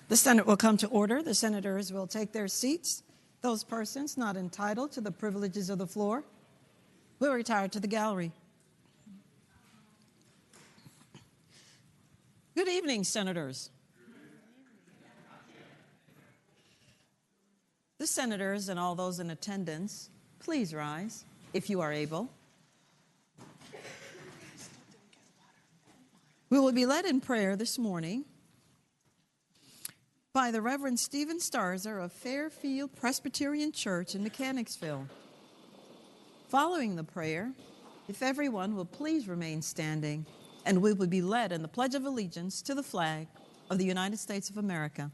The Senate will come to order. The senators will take their seats. Those persons not entitled to the privileges of the floor will retire to the gallery. Good evening, senators. The senators and all those in attendance, please rise if you are able. We will be led in prayer this morning by the Reverend Stephen Starzer of Fairfield Presbyterian Church in Mechanicsville. Following the prayer, if everyone will please remain standing, and we will be led in the Pledge of Allegiance to the flag of the United States of America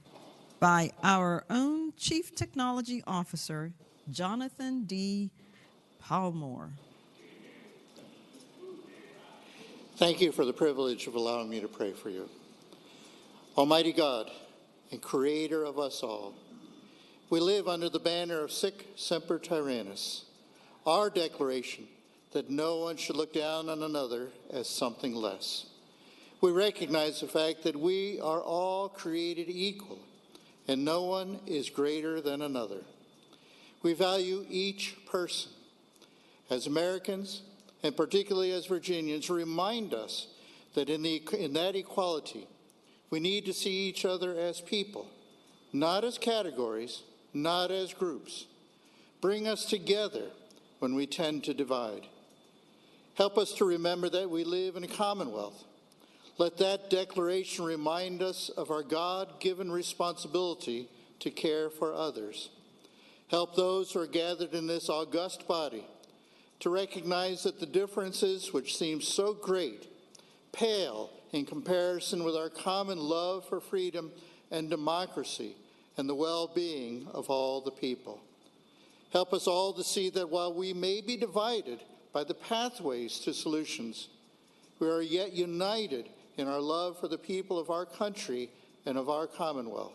by our own Chief Technology Officer, Jonathan D. Palmore. Thank you for the privilege of allowing me to pray for you. Almighty God and Creator of us all, we live under the banner of Sic Semper Tyrannis, our declaration that no one should look down on another as something less. We recognize the fact that we are all created equal and no one is greater than another. We value each person. As Americans, and particularly as Virginians, remind us that in that equality, we need to see each other as people, not as categories, not as groups. Bring us together when we tend to divide. Help us to remember that we live in a commonwealth. Let that declaration remind us of our God-given responsibility to care for others. Help those who are gathered in this august body to recognize that the differences which seem so great pale in comparison with our common love for freedom and democracy and the well-being of all the people. Help us all to see that while we may be divided by the pathways to solutions, we are yet united in our love for the people of our country and of our Commonwealth.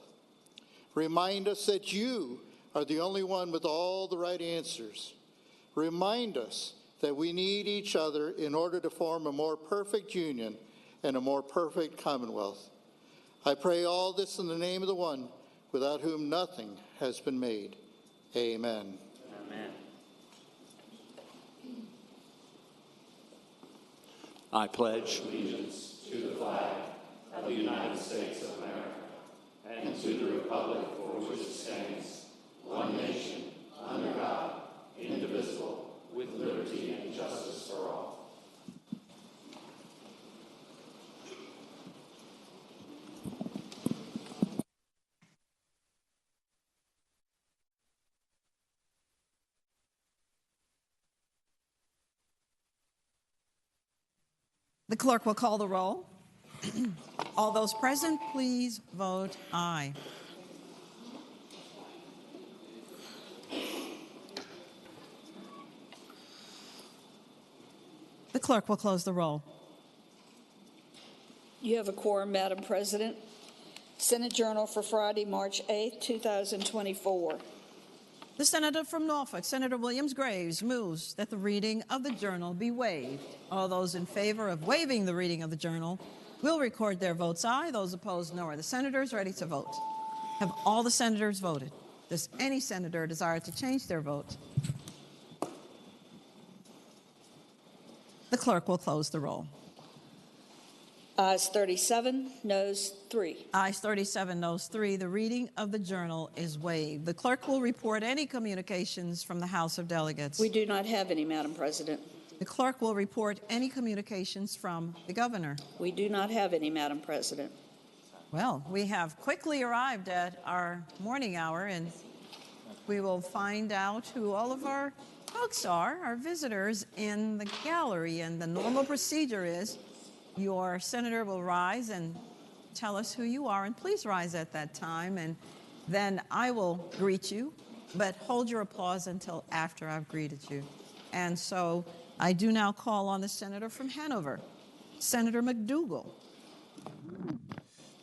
Remind us that you are the only one with all the right answers. Remind us that we need each other in order to form a more perfect union and a more perfect Commonwealth. I pray all this in the name of the one without whom nothing has been made. Amen. Amen. I pledge allegiance to the flag of the United States of America and to the republic for which it stands, one nation, under God, indivisible, with liberty and justice for all. The clerk will call the roll. All those present, please vote aye. The clerk will close the roll. You have a quorum, Madam President. Senate Journal for Friday, March 8, 2024. The senator from Norfolk, Senator Williams Graves, moves that the reading of the journal be waived. All those in favor of waiving the reading of the journal will record their votes aye. Those opposed, no. Are the senators ready to vote? Have all the senators voted? Does any senator desire to change their vote? The clerk will close the roll. Ayes 37, noes 3. Ayes 37, noes 3. The reading of the journal is waived. The clerk will report any communications from the House of Delegates. We do not have any, Madam President. The clerk will report any communications from the governor. We do not have any, Madam President. Well, we have quickly arrived at our morning hour, and we will find out who all of our folks are, our visitors in the gallery. And the normal procedure is your senator will rise and tell us who you are, and please rise at that time, and then I will greet you, but hold your applause until after I've greeted you. And so I do now call on the senator from Hanover, Senator McDougall.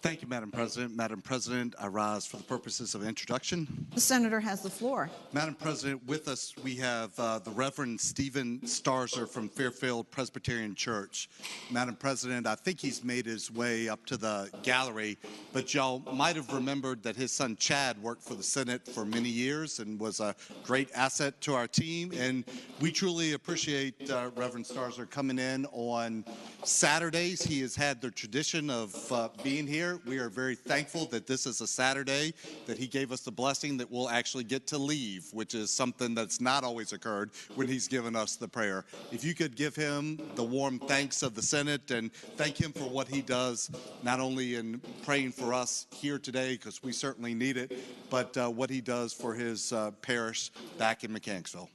Thank you, Madam President. Madam President, I rise for the purposes of introduction. The senator has the floor. Madam President, with us we have the Reverend Stephen Starzer from Fairfield Presbyterian Church. Madam President, I think he's made his way up to the gallery, but y'all might have remembered that his son Chad worked for the Senate for many years and was a great asset to our team. And we truly appreciate Reverend Starzer coming in on Saturdays. He has had the tradition of being here. We are very thankful that this is a Saturday, that he gave us the blessing that we'll actually get to leave, which is something that's not always occurred when he's given us the prayer. If you could give him the warm thanks of the Senate and thank him for what he does, not only in praying for us here today, because we certainly need it, but what he does for his parish back in Mechanicsville.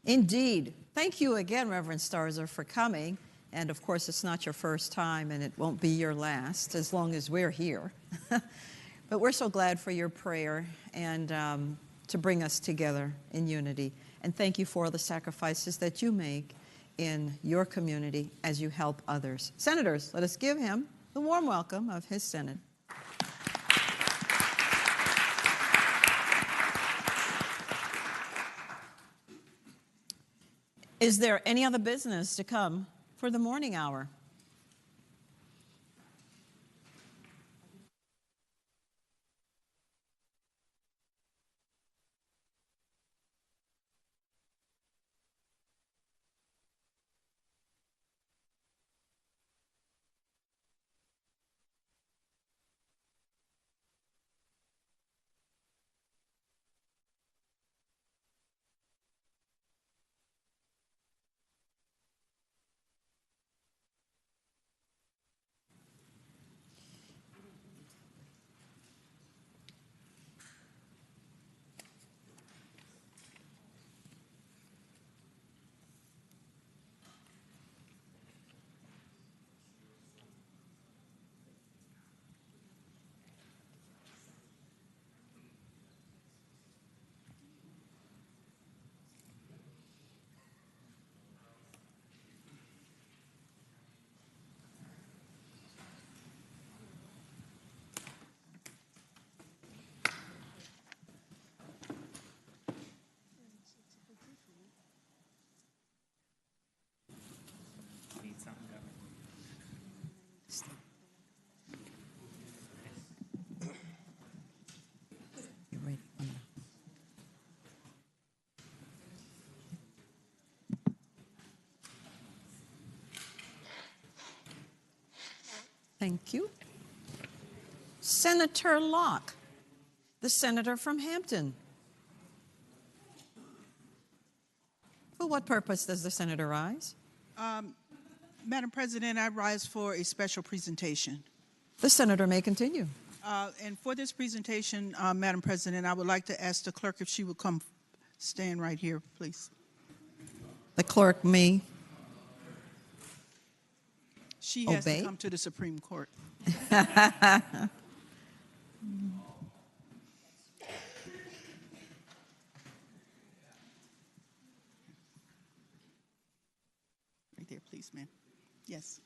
Indeed. Thank you again, Reverend Starzer, for coming. And of course, it's not your first time, and it won't be your last as long as we're here. But we're so glad for your prayer and to bring us together in unity. And thank you for the sacrifices that you make in your community as you help others. Senators, let us give him the warm welcome of his Senate. Is there any other business to come for the morning hour? Thank you. Senator Locke, the senator from Hampton. For what purpose does the senator rise? Madam President, I rise for a special presentation. The senator may continue. And for this presentation, Madam President, I would like to ask the clerk if she would come stand right here, please. The clerk may She has obey. to come to the Supreme Court. Right there, please, ma'am. Yes.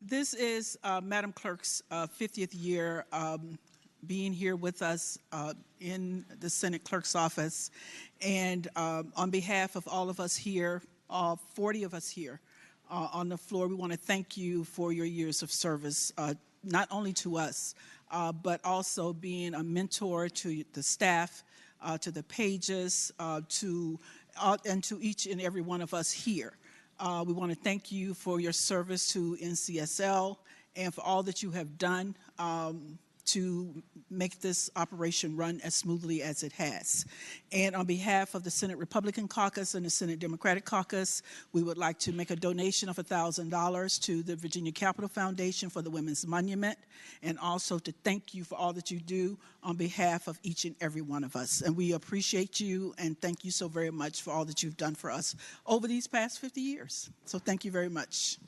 This is Madam Clerk's 50th year being here with us in the Senate Clerk's office. And on behalf of all of us here, 40 of us here on the floor, we want to thank you for your years of service, not only to us, but also being a mentor to the staff, to the pages, and to each and every one of us here. We want to thank you for your service to NCSL and for all that you have done to make this operation run as smoothly as it has. And on behalf of the Senate Republican Caucus and the Senate Democratic Caucus, we would like to make a donation of $1,000 to the Virginia Capital Foundation for the Women's Monument, and also to thank you for all that you do on behalf of each and every one of us. And we appreciate you and thank you so very much for all that you've done for us over these past 50 years. So thank you very much.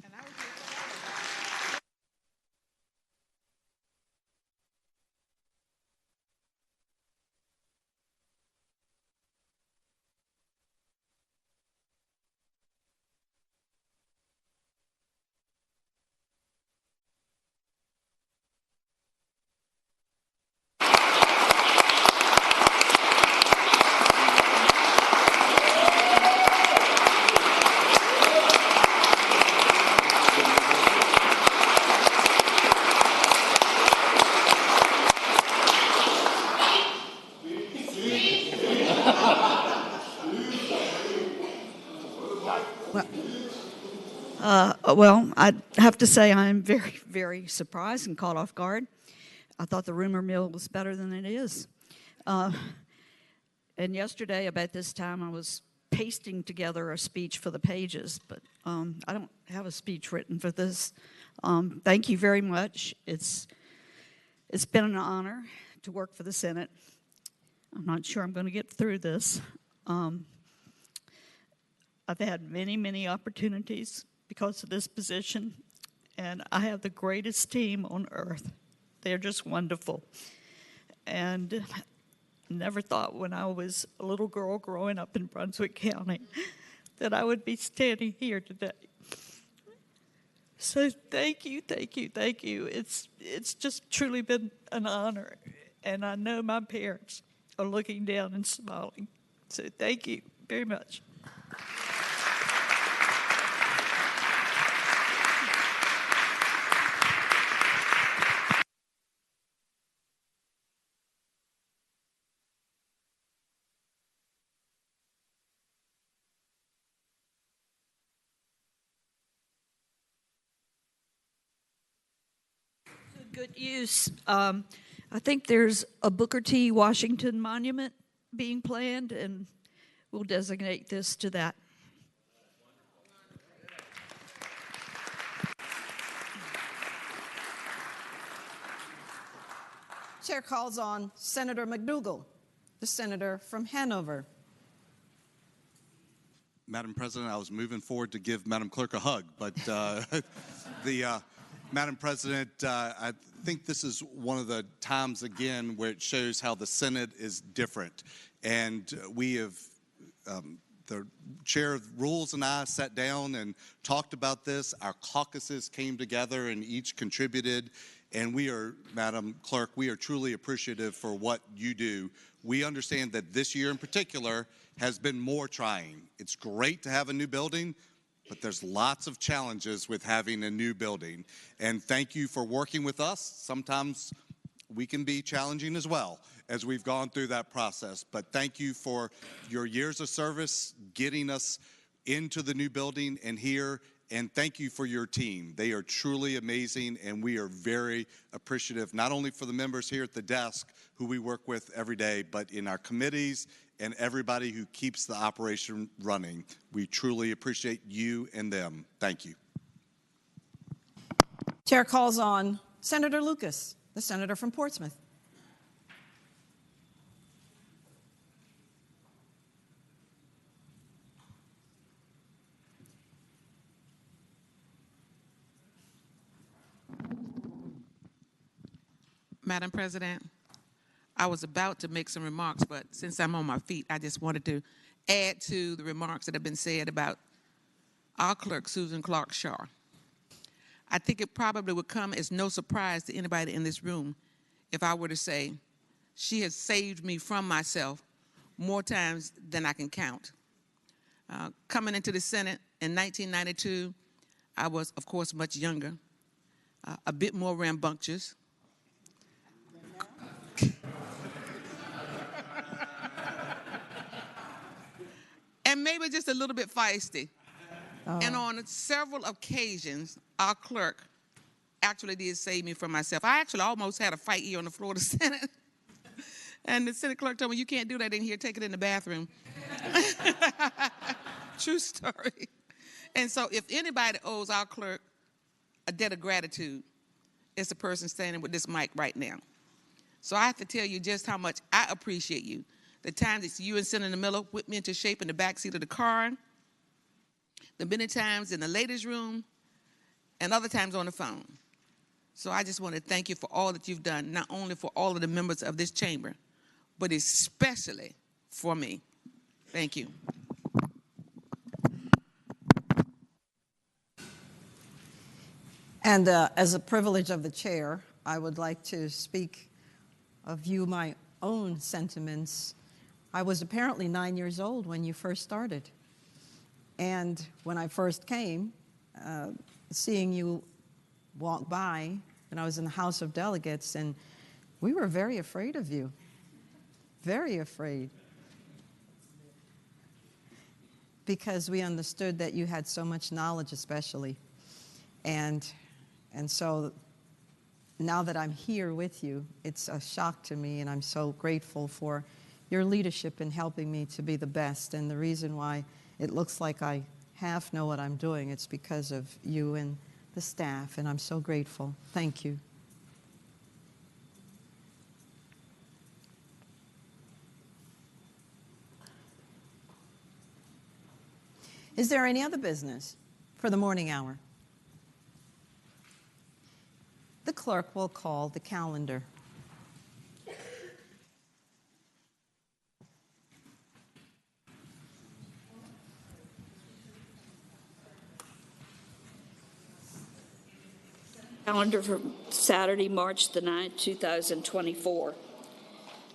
Well, I have to say I'm very, very surprised and caught off guard. I thought the rumor mill was better than it is. And yesterday, about this time, I was pasting together a speech for the pages, but I don't have a speech written for this. Thank you very much. It's been an honor to work for the Senate. I'm not sure I'm going to get through this. I've had many, many opportunities because of this position, and I have the greatest team on earth. They're just wonderful. And never thought when I was a little girl growing up in Brunswick County that I would be standing here today. So thank you, thank you, thank you. It's just truly been an honor, and I know my parents are looking down and smiling. So thank you very much. Good use. I think there's a Booker T. Washington monument being planned, and we'll designate this to that. Chair calls on Senator McDougal, the senator from Hanover. Madam President, I was moving forward to give Madam Clerk a hug, but Madam President, I think this is one of the times again where it shows how the Senate is different. And we have, the Chair of Rules and I sat down and talked about this. Our caucuses came together and each contributed. And we are, Madam Clerk, we are truly appreciative for what you do. We understand that this year in particular has been more trying. It's great to have a new building, but there's lots of challenges with having a new building. And thank you for working with us. Sometimes we can be challenging as well as we've gone through that process. But thank you for your years of service, getting us into the new building and here. And thank you for your team. They are truly amazing, and we are very appreciative, not only for the members here at the desk who we work with every day, but in our committees and everybody who keeps the operation running. We truly appreciate you and them. Thank you. Chair calls on Senator Lucas, the senator from Portsmouth. Madam President, I was about to make some remarks, but since I'm on my feet, I just wanted to add to the remarks that have been said about our clerk, Susan Clark Shaw. I think it probably would come as no surprise to anybody in this room if I were to say she has saved me from myself more times than I can count. Coming into the Senate in 1992, I was, of course, much younger, a bit more rambunctious, and maybe just a little bit feisty. Oh. And on several occasions, our clerk actually did save me from myself. I actually almost had a fight here on the floor of the Senate. And the Senate clerk told me, you can't do that in here, take it in the bathroom. True story. And so if anybody owes our clerk a debt of gratitude, it's the person standing with this mic right now. So I have to tell you just how much I appreciate you. The time that you and Senator Miller whipped me into shape in the backseat of the car, the many times in the ladies' room, and other times on the phone. So I just want to thank you for all that you've done, not only for all of the members of this chamber, but especially for me. Thank you. And as a privilege of the chair, I would like to speak of you, my own sentiments. I was apparently 9 years old when you first started. And when I first came, seeing you walk by, and I was in the House of Delegates, and we were very afraid of you, very afraid. because we understood that you had so much knowledge, especially. And so now that I'm here with you, it's a shock to me, and I'm so grateful for your leadership in helping me to be the best. And the reason why it looks like I half know what I'm doing, it's because of you and the staff, and I'm so grateful. Thank you. Is there any other business for the morning hour? The clerk will call the calendar. Calendar for Saturday, March the 9th, 2024.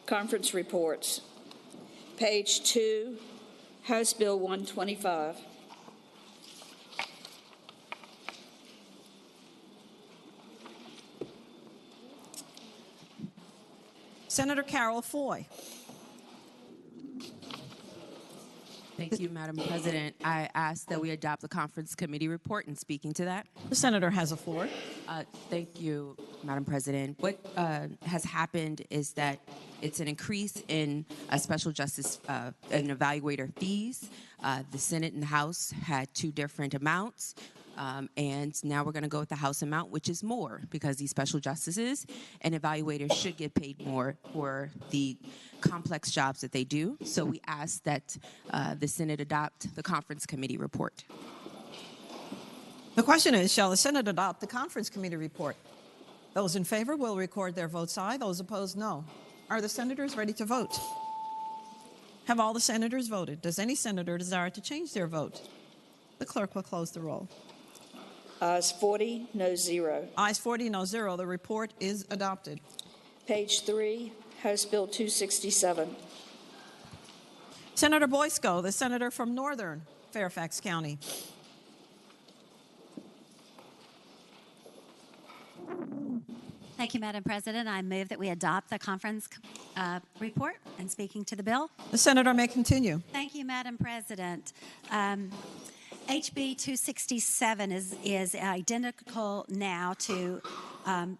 Conference reports. Page 2, House Bill 125. Senator Carol Foy. Thank you, Madam President. I ask that we adopt the conference committee report, and speaking to that. The senator has a floor. Thank you, Madam President. What has happened is that it's an increase in special justice and evaluator fees. The Senate and the House had two different amounts. And now we're going to go with the House amount, which is more, because these special justices and evaluators should get paid more for the complex jobs that they do. So we ask that the Senate adopt the conference committee report. The question is, shall the Senate adopt the conference committee report? Those in favor will record their votes aye. Those opposed, no. Are the senators ready to vote? Have all the senators voted? Does any senator desire to change their vote? The clerk will close the roll. Ayes 40, no 0. Ayes 40, no 0. The report is adopted. Page 3, House Bill 267. Senator Boysko, the senator from Northern Fairfax County. Thank you, Madam President. I move that we adopt the conference report. And speaking to the bill. The senator may continue. Thank you, Madam President. HB 267 is identical now to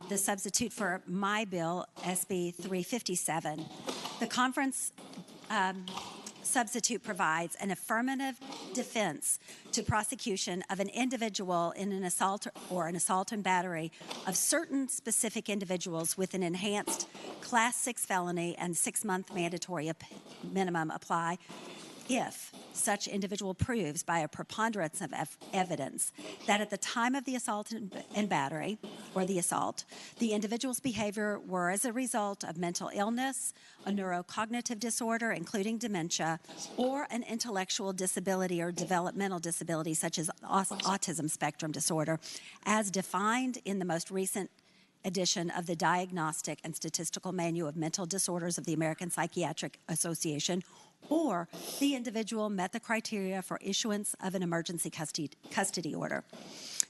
the substitute for my bill, SB 357. The conference substitute provides an affirmative defense to prosecution of an individual in an assault or an assault and battery of certain specific individuals with an enhanced Class 6 felony and 6-month mandatory minimum apply if such individual proves by a preponderance of evidence that at the time of the assault and battery or the assault, the individual's behavior were as a result of mental illness, a neurocognitive disorder, including dementia, or an intellectual disability or developmental disability such as autism spectrum disorder, as defined in the most recent edition of the Diagnostic and Statistical Manual of Mental Disorders of the American Psychiatric Association, or the individual met the criteria for issuance of an emergency custody order.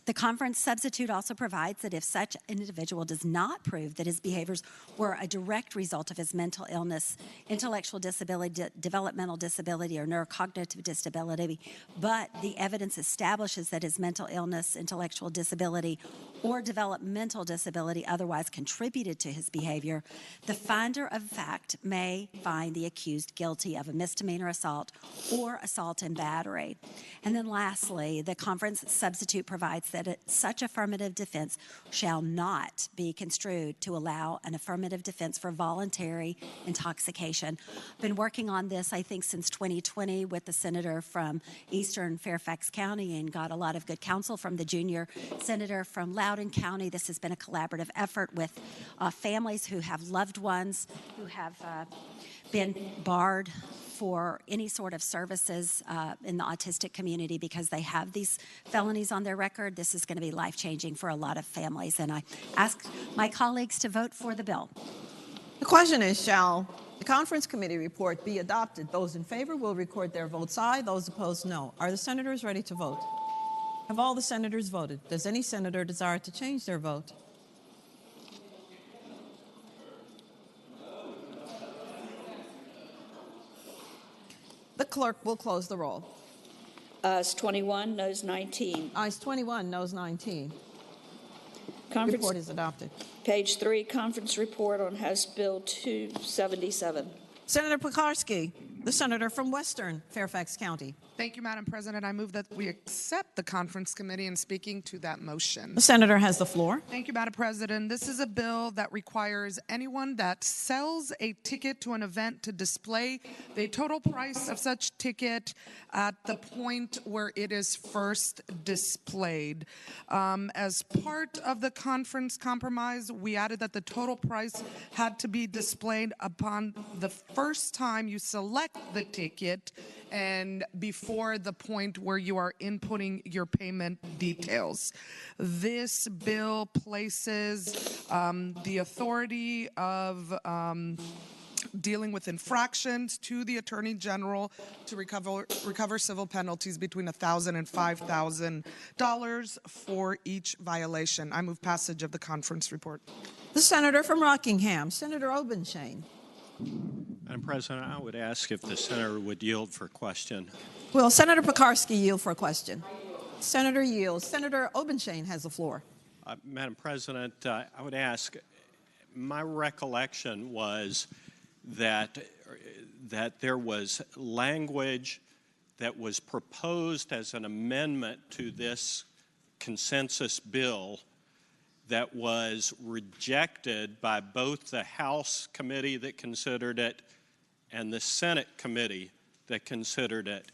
The conference substitute also provides that if such an individual does not prove that his behaviors were a direct result of his mental illness, intellectual disability, developmental disability, or neurocognitive disability, but the evidence establishes that his mental illness, intellectual disability, or developmental disability otherwise contributed to his behavior, the finder of fact may find the accused guilty of a misdemeanor assault or assault and battery. And then lastly, the conference substitute provides that such affirmative defense shall not be construed to allow an affirmative defense for voluntary intoxication. I've been working on this, I think, since 2020 with the senator from Eastern Fairfax County and got a lot of good counsel from the junior senator from Loudoun County. This has been a collaborative effort with families who have loved ones who have been barred for any sort of services in the autistic community because they have these felonies on their record. This is going to be life-changing for a lot of families, and I ask my colleagues to vote for the bill. The question is, shall the conference committee report be adopted? Those in favor will record their votes aye. Those opposed, no. Are the senators ready to vote? Have all the senators voted? Does any senator desire to change their vote? The clerk will close the roll. Ayes 21, noes 19. Ayes 21, noes 19. Conference, Report is adopted. page 3, conference report on House Bill 277. Senator Pekarsky, the senator from Western Fairfax County. Thank you, Madam President. I move that we accept the conference committee, and speaking to that motion. The senator has the floor. Thank you, Madam President. This is a bill that requires anyone that sells a ticket to an event to display the total price of such ticket at the point where it is first displayed. As part of the conference compromise, we added that the total price had to be displayed upon the first time you select the ticket and before the point where you are inputting your payment details. This bill places the authority of dealing with infractions to the Attorney General to recover civil penalties between $1,000 and $5,000 for each violation. I move passage of the conference report. The senator from Rockingham, Senator Obenshain. Madam President, I would ask if the senator would yield for question. Will Senator Pekarsky yield for a question? Senator yields. Senator Obenshain has the floor. Madam President, I would ask, my recollection was that there was language that was proposed as an amendment to this consensus bill that was rejected by both the House committee that considered it and the Senate committee that considered it.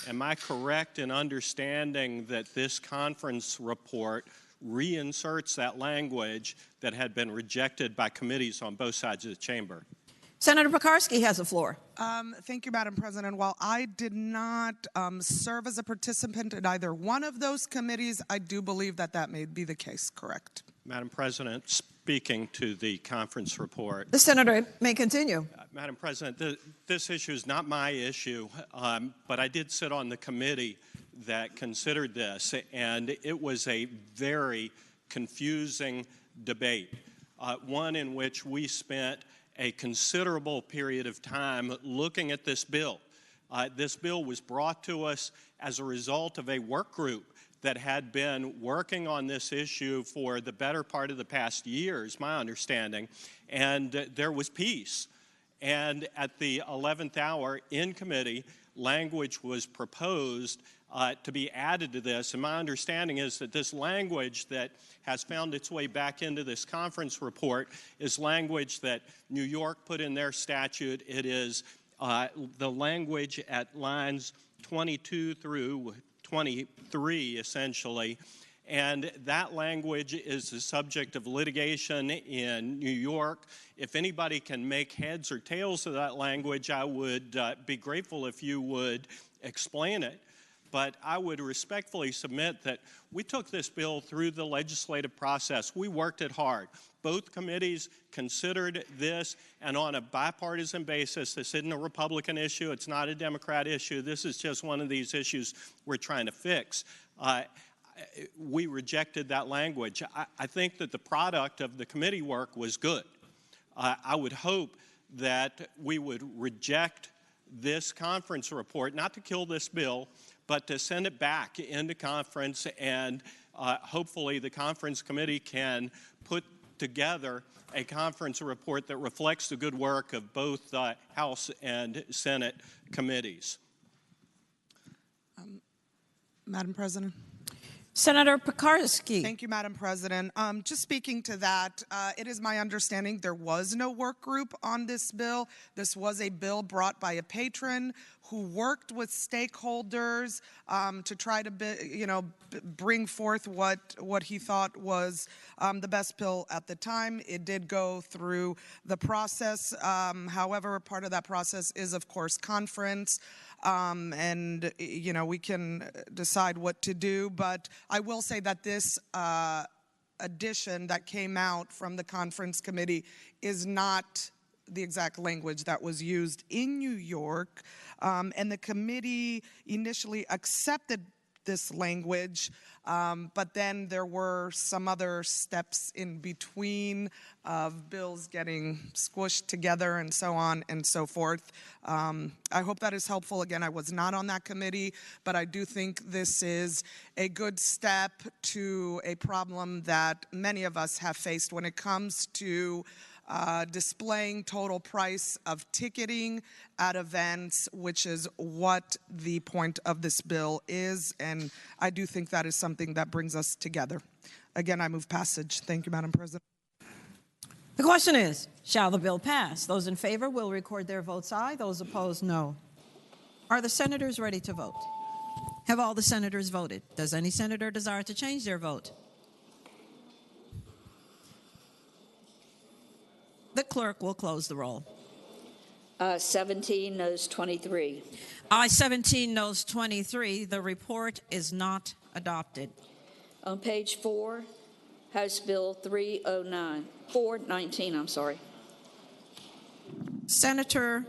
Am I correct in understanding that this conference report reinserts that language that had been rejected by committees on both sides of the chamber? Senator Pekarsky has the floor. Thank you, Madam President. While I did not serve as a participant in either one of those committees, I do believe that that may be the case, correct? Madam President, speaking to the conference report. The senator may continue. Madam President, this issue is not my issue, but I did sit on the committee that considered this, and it was a very confusing debate, one in which we spent a considerable period of time looking at this bill. This bill was brought to us as a result of a work group that had been working on this issue for the better part of the past year, is my understanding, and there was peace. And at the 11th hour in committee, language was proposed to be added to this, and my understanding is that this language that has found its way back into this conference report is language that New York put in their statute. It is the language at lines 22 through 23, essentially, and that language is the subject of litigation in New York. If anybody can make heads or tails of that language, I would be grateful if you would explain it. But I would respectfully submit that we took this bill through the legislative process. We worked it hard. Both committees considered this, and on a bipartisan basis, this isn't a Republican issue, it's not a Democrat issue, this is just one of these issues we're trying to fix. We rejected that language. I think that the product of the committee work was good. I would hope that we would reject this conference report, not to kill this bill, but to send it back into conference, and hopefully the conference committee can put together a conference report that reflects the good work of both House and Senate committees. Madam President. Senator Pekarsky. Thank you, Madam President. Just speaking to that, it is my understanding there was no work group on this bill. This was a bill brought by a patron who worked with stakeholders to try to, bring forth what he thought was the best bill at the time. It did go through the process. However, part of that process is, of course, conference. And we can decide what to do, but I will say that this addition that came out from the conference committee is not the exact language that was used in New York, and the committee initially accepted this language. But then there were some other steps in between of bills getting squished together and so on and so forth. I hope that is helpful. Again, I was not on that committee, but I do think this is a good step to a problem that many of us have faced when it comes to displaying total price of ticketing at events, which is what the point of this bill is. And I do think that is something that brings us together. Again, I move passage. Thank you, Madam President. The question is, shall the bill pass? Those in favor will record their votes aye. Those opposed, no. Are the senators ready to vote? Have all the senators voted? Does any senator desire to change their vote? The clerk will close the roll. 17, noes 23. Aye 17, noes 23. The report is not adopted. On page 4, House Bill 419, I'm sorry. Senator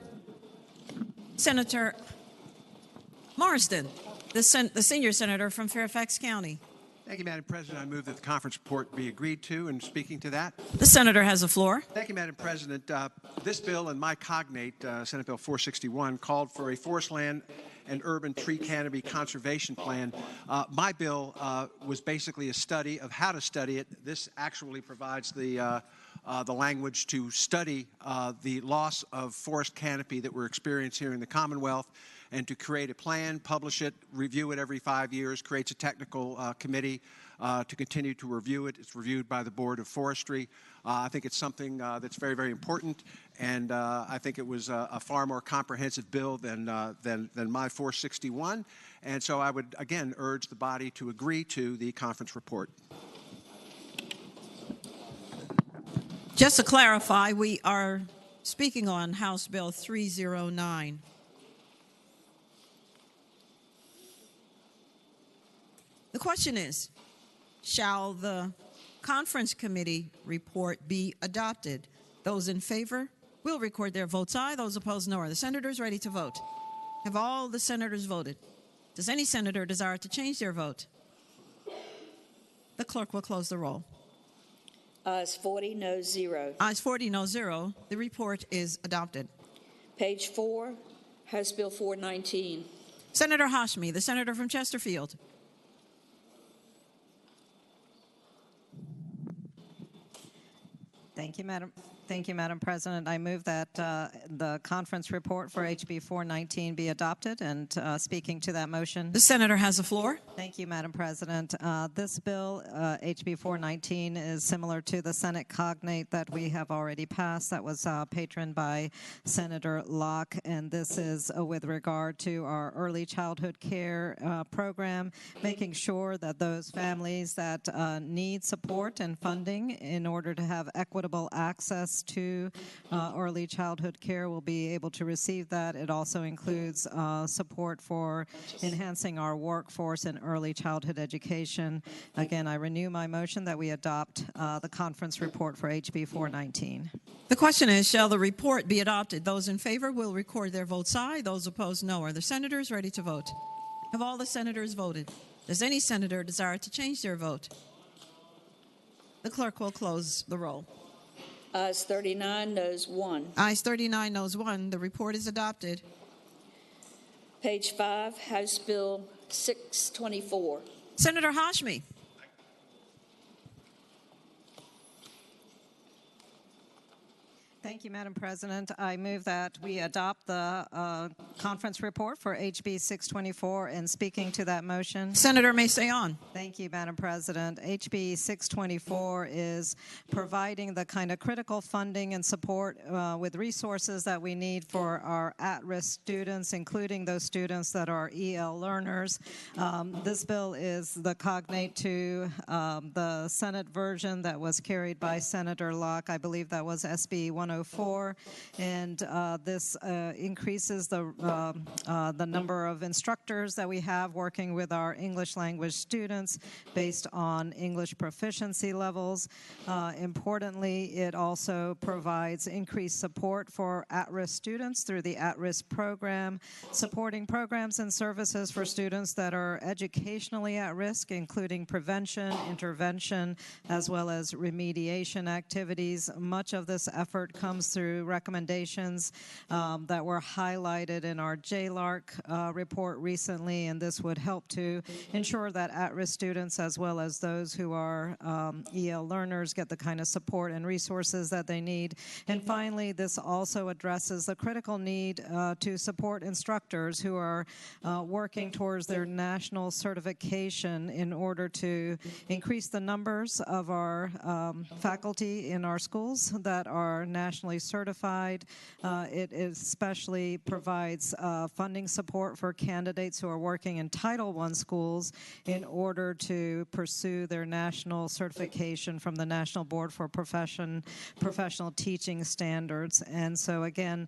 Marsden, the senior senator from Fairfax County. Thank you, Madam President. I move that the conference report be agreed to. And speaking to that, The senator has the floor. thank you, Madam President. This bill and my cognate, Senate Bill 461, called for a forest land and urban tree canopy conservation plan. My bill was basically a study of how to study it. This actually provides the language to study the loss of forest canopy that we're experiencing here in the Commonwealth, and to create a plan, publish it, review it every 5 years, creates a technical committee to continue to review it. It's reviewed by the Board of Forestry. I think it's something that's very, very important, and I think it was a far more comprehensive bill than my 461. And so I would, again, urge the body to agree to the conference report. Just to clarify, we are speaking on House Bill 309. The question is, shall the conference committee report be adopted? Those in favor will record their votes aye. Those opposed, no. Are the senators ready to vote? Have all the senators voted? Does any senator desire to change their vote? The clerk will close the roll. Ayes 40, noes 0. Ayes 40, no 0. The report is adopted. Page 4, House Bill 419. Senator Hashmi, the senator from Chesterfield. Thank you, Madam President. I move that the conference report for HB 419 be adopted, and speaking to that motion. The senator has the floor. Thank you, Madam President. This bill, HB 419, is similar to the Senate cognate that we have already passed that was patroned by Senator Locke, and this is with regard to our early childhood care program, making sure that those families that need support and funding in order to have equitable access to early childhood care will be able to receive that. It also includes support for enhancing our workforce in early childhood education. Again, I renew my motion that we adopt the conference report for HB 419. The question is, shall the report be adopted? Those in favor will record their votes aye. Those opposed, no. Are the senators ready to vote? Have all the senators voted? Does any senator desire to change their vote? The clerk will close the roll. Ayes 39, noes 1. Ayes 39, noes 1. The report is adopted. Page 5, House Bill 624. Senator Hashmi. Thank you, Madam President. I move that we adopt the conference report for HB 624, and speaking to that motion. Senator may stay on. Thank you, Madam President. HB 624 is providing the kind of critical funding and support with resources that we need for our at-risk students, including those students that are EL learners. This bill is the cognate to the Senate version that was carried by Senator Locke. I believe that was SB 102. 104, and this increases the number of instructors that we have working with our English language students based on English proficiency levels. Importantly, it also provides increased support for at-risk students through the at-risk program, supporting programs and services for students that are educationally at risk, including prevention, intervention, as well as remediation activities. Much of this effort comes through recommendations that were highlighted in our JLARC report recently, and this would help to ensure that at-risk students, as well as those who are EL learners, get the kind of support and resources that they need. And finally, this also addresses the critical need to support instructors who are working towards their national certification in order to increase the numbers of our faculty in our schools that are nationally certified. It especially provides funding support for candidates who are working in Title I schools in order to pursue their national certification from the National Board for Professional Teaching Standards. And so again,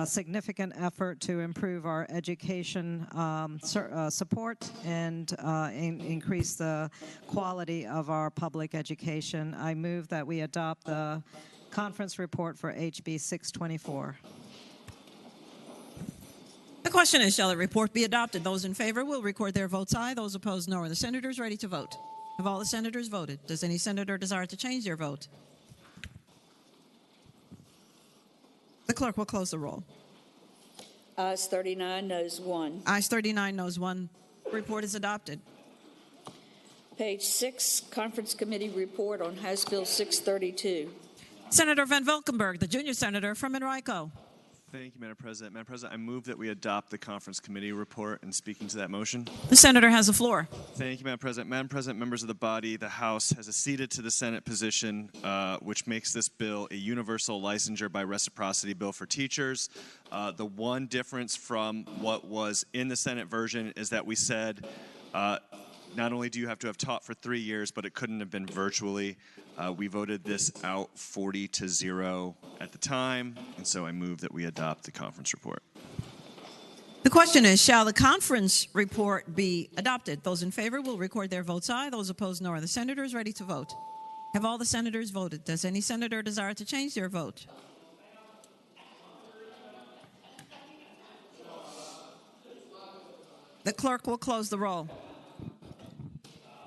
significant effort to improve our education support and increase the quality of our public education. I move that we adopt the conference report for HB 624. The question is, shall the report be adopted? Those in favor will record their votes aye. Those opposed, no. Are the senators ready to vote? Have all the senators voted? Does any senator desire to change their vote? The clerk will close the roll. Ayes 39, noes 1. Ayes 39, noes 1. The report is adopted. Page 6, Conference Committee Report on House Bill 632. Senator Van Valkenburg, the junior senator from Enrico. Thank you, Madam President. Madam President, I move that we adopt the conference committee report, and speaking to that motion. The senator has the floor. Thank you, Madam President. Madam President, members of the body, the House has acceded to the Senate position, which makes this bill a universal licensure by reciprocity bill for teachers. The one difference from what was in the Senate version is that we said not only do you have to have taught for 3 years, but it couldn't have been virtually. We voted this out 40-0 at the time, and so I move that we adopt the conference report. The question is, shall the conference report be adopted? Those in favor will record their votes aye. Those opposed, no. Are the senators ready to vote? Have all the senators voted? Does any senator desire to change their vote? The clerk will close the roll.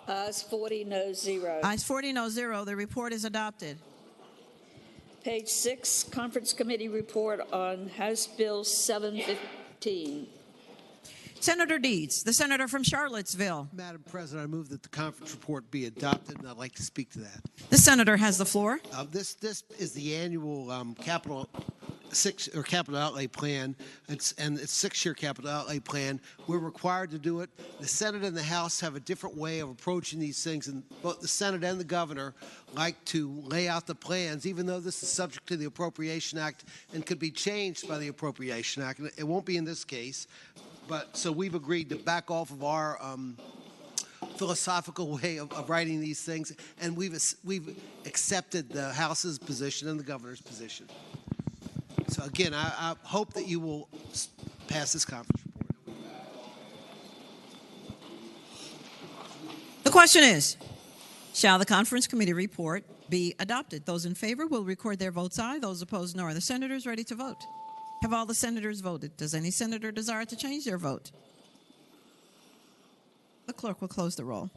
Ayes 40, noes 0. Ayes 40, no 0. The report is adopted. Page 6, Conference Committee Report on House Bill 715. Senator Deeds, the senator from Charlottesville. Madam President, I move that the conference report be adopted, and I'd like to speak to that. The senator has the floor. This is the annual capital outlay plan, and it's 6-year capital outlay plan. We're required to do it. The Senate and the House have a different way of approaching these things, and both the Senate and the governor like to lay out the plans, even though this is subject to the Appropriation Act and could be changed by the Appropriation Act. And it won't be in this case, but so we've agreed to back off of our philosophical way of writing these things, and we've accepted the House's position and the governor's position. So again, I hope that you will pass this conference report. The question is, shall the conference committee report be adopted? Those in favor will record their votes aye. Those opposed, no. Are the senators ready to vote? Have all the senators voted? Does any senator desire to change their vote? The clerk will close the roll.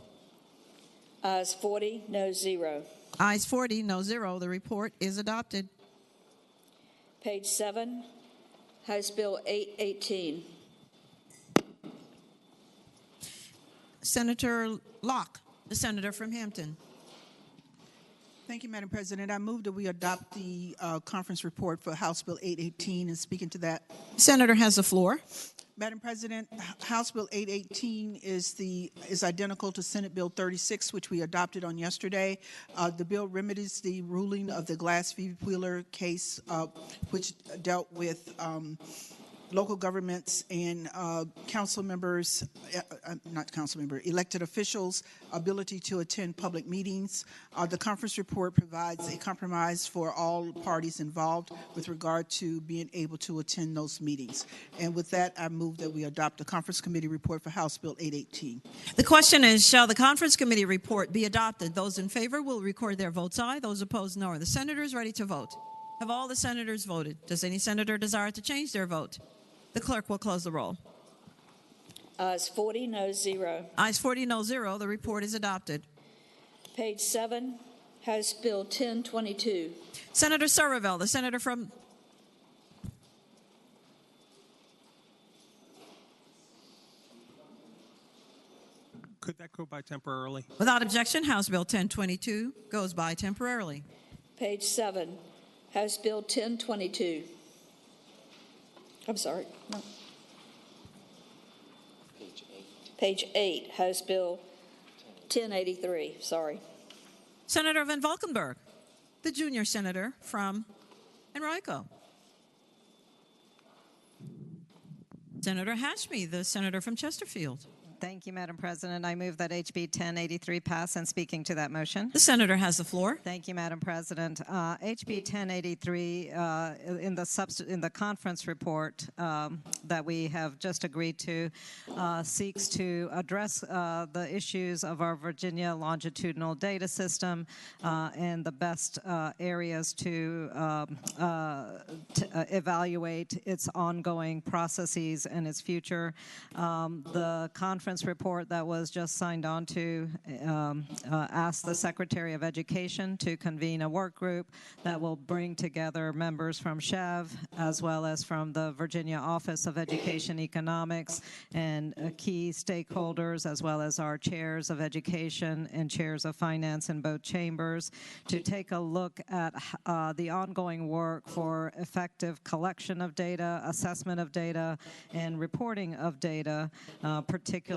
Ayes 40, noes 0. Ayes 40, no 0. The report is adopted. Page 7, House Bill 818. Senator Locke, the senator from Hampton. Thank you, Madam President. I move that we adopt the conference report for House Bill 818 and speaking to that. Senator has the floor. Madam President, House Bill 818 is identical to Senate Bill 36, which we adopted on yesterday. The bill remedies the ruling of the Glass v. Wheeler case, which dealt with local governments and council members, elected officials' ability to attend public meetings. The conference report provides a compromise for all parties involved with regard to being able to attend those meetings. And with that, I move that we adopt the conference committee report for House Bill 818. The question is, shall the conference committee report be adopted? Those in favor will record their votes aye. Those opposed, no. Are the senators ready to vote? Have all the senators voted? Does any senator desire to change their vote? The clerk will close the roll. Ayes 40, no 0. Ayes 40, no 0. The report is adopted. Page 7, House Bill 1022. Senator Surreville, the senator from... Could that go by temporarily? Without objection, House Bill 1022 goes by temporarily. Page 7, House Bill 1022. I'm sorry. No. Page 8, House Bill 1083. Sorry. Senator Van Valkenburg, the junior senator from Enrico. Senator Hashmi, the senator from Chesterfield. Thank you, Madam President. I move that HB 1083 pass, and speaking to that motion. The senator has the floor. Thank you, Madam President. HB 1083 in the conference report that we have just agreed to seeks to address the issues of our Virginia longitudinal data system and the best areas to evaluate its ongoing processes and its future. The conference report that was just signed on to asked the Secretary of Education to convene a work group that will bring together members from SHEV as well as from the Virginia Office of Education Economics and key stakeholders as well as our chairs of education and chairs of finance in both chambers to take a look at the ongoing work for effective collection of data, assessment of data, and reporting of data, particularly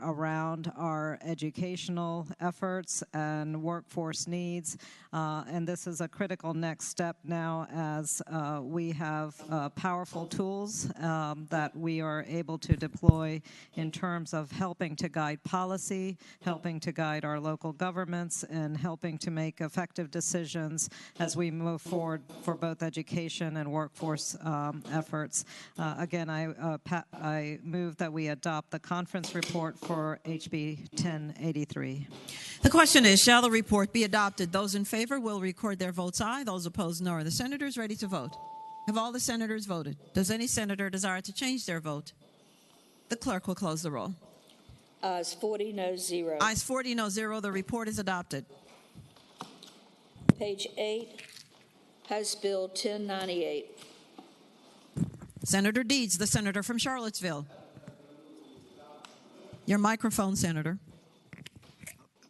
around our educational efforts and workforce needs. And this is a critical next step now as we have powerful tools that we are able to deploy in terms of helping to guide policy, helping to guide our local governments, and helping to make effective decisions as we move forward for both education and workforce efforts. Again, I move that we adopt the conference report for HB 1083. The question is, shall the report be adopted? Those in favor will record their votes aye. Those opposed, no. Are the senators ready to vote? Have all the senators voted? Does any senator desire to change their vote? The clerk will close the roll. Ayes 40, no 0. Ayes 40, no 0. The report is adopted. Page 8, House Bill 1098. Senator Deeds, the senator from Charlottesville. Your microphone, Senator.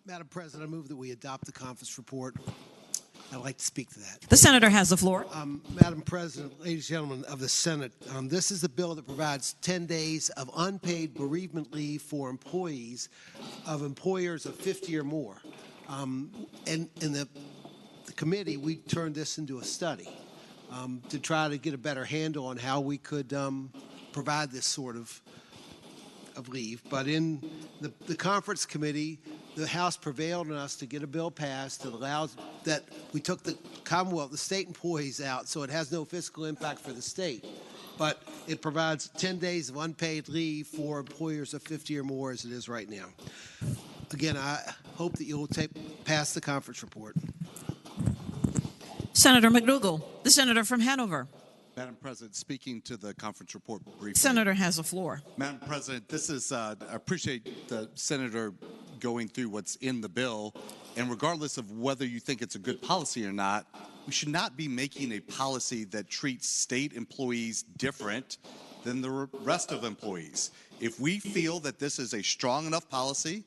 Madam President, I move that we adopt the conference report. I'd like to speak to that. The senator has the floor. Madam President, ladies and gentlemen of the Senate, this is a bill that provides 10 days of unpaid bereavement leave for employees of employers of 50 or more. And in the committee, we turned this into a study to try to get a better handle on how we could provide this sort of leave. But in the conference committee, the House prevailed on us to get a bill passed that allows that we took the Commonwealth, the state employees out, so it has no fiscal impact for the state. But it provides 10 days of unpaid leave for employers of 50 or more as it is right now. Again, I hope that you'll pass the conference report. Senator McDougall, the senator from Hanover. Madam President, speaking to the conference report briefly. Senator has the floor. Madam President, this is, I appreciate the senator going through what's in the bill, and regardless of whether you think it's a good policy or not, we should not be making a policy that treats state employees different than the rest of employees. If we feel that this is a strong enough policy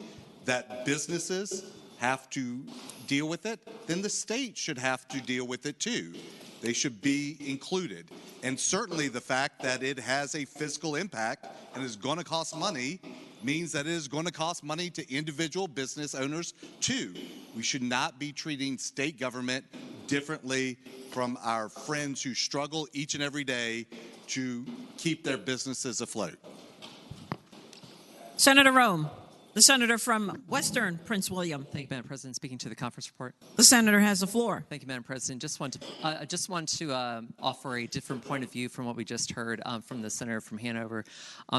that businesses have to deal with it, then the state should have to deal with it too. They should be included. And certainly the fact that it has a fiscal impact and is going to cost money means that it is going to cost money to individual business owners too. We should not be treating state government differently from our friends who struggle each and every day to keep their businesses afloat. Senator Rome, the senator from Western Prince William. Thank you, Madam President. Speaking to the conference report. The senator has the floor. Thank you, Madam President. I just want to offer a different point of view from what we just heard from the senator from Hanover,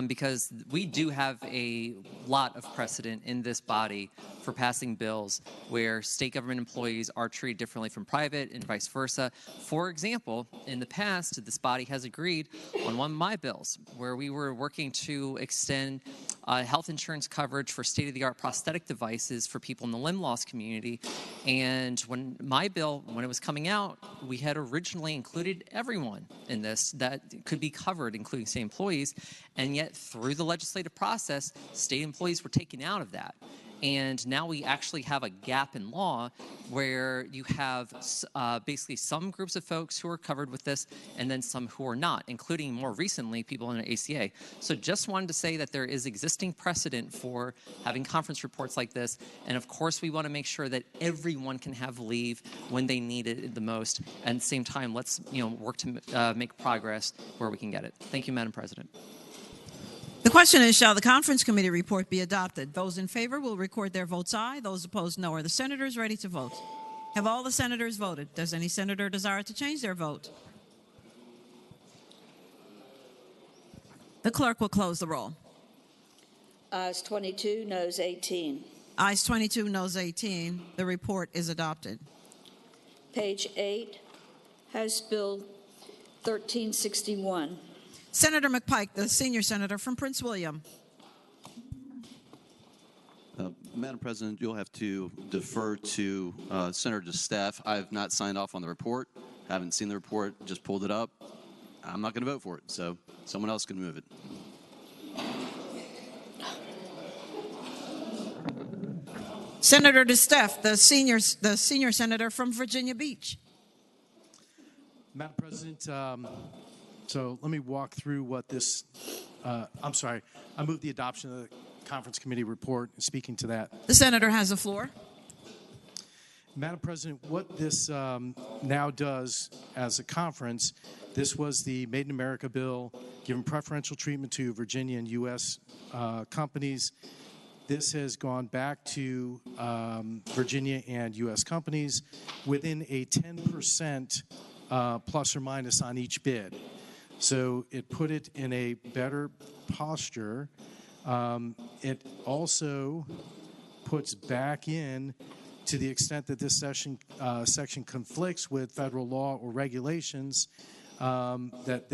because we do have a lot of precedent in this body for passing bills where state government employees are treated differently from private and vice versa. For example, in the past, this body has agreed on one of my bills where we were working to extend health insurance coverage for state-of-the-art prosthetic devices for people in the limb loss community. And when my bill, when it was coming out, we had originally included everyone in this that could be covered, including state employees. And yet, through the legislative process, state employees were taken out of that. And now we actually have a gap in law where you have basically some groups of folks who are covered with this and then some who are not, including more recently people in the ACA. So just wanted to say that there is existing precedent for having conference reports like this. And of course, we want to make sure that everyone can have leave when they need it the most. And at the same time, let's work to make progress where we can get it. Thank you, Madam President. The question is, shall the conference committee report be adopted? Those in favor will record their votes aye. Those opposed, no. Are the senators ready to vote? Have all the senators voted? Does any senator desire to change their vote? The clerk will close the roll. Ayes 22, noes 18. Ayes 22, noes 18. The report is adopted. Page 8, House Bill 1361. Senator McPike, the senior senator from Prince William. Madam President, you'll have to defer to Senator DeStaff. I have not signed off on the report. Haven't seen the report, just pulled it up. I'm not going to vote for it, so someone else can move it. Senator DeStaff, the senior senator from Virginia Beach. Madam President, so let me walk through what this, I'm sorry, I move the adoption of the conference committee report, speaking to that. The senator has the floor. Madam President, what this now does as a conference, this was the Made in America bill, giving preferential treatment to Virginia and U.S. Companies. This has gone back to Virginia and U.S. companies within a 10% plus or minus on each bid. So it put it in a better posture. It also puts back in, to the extent that this section conflicts with federal law or regulations, that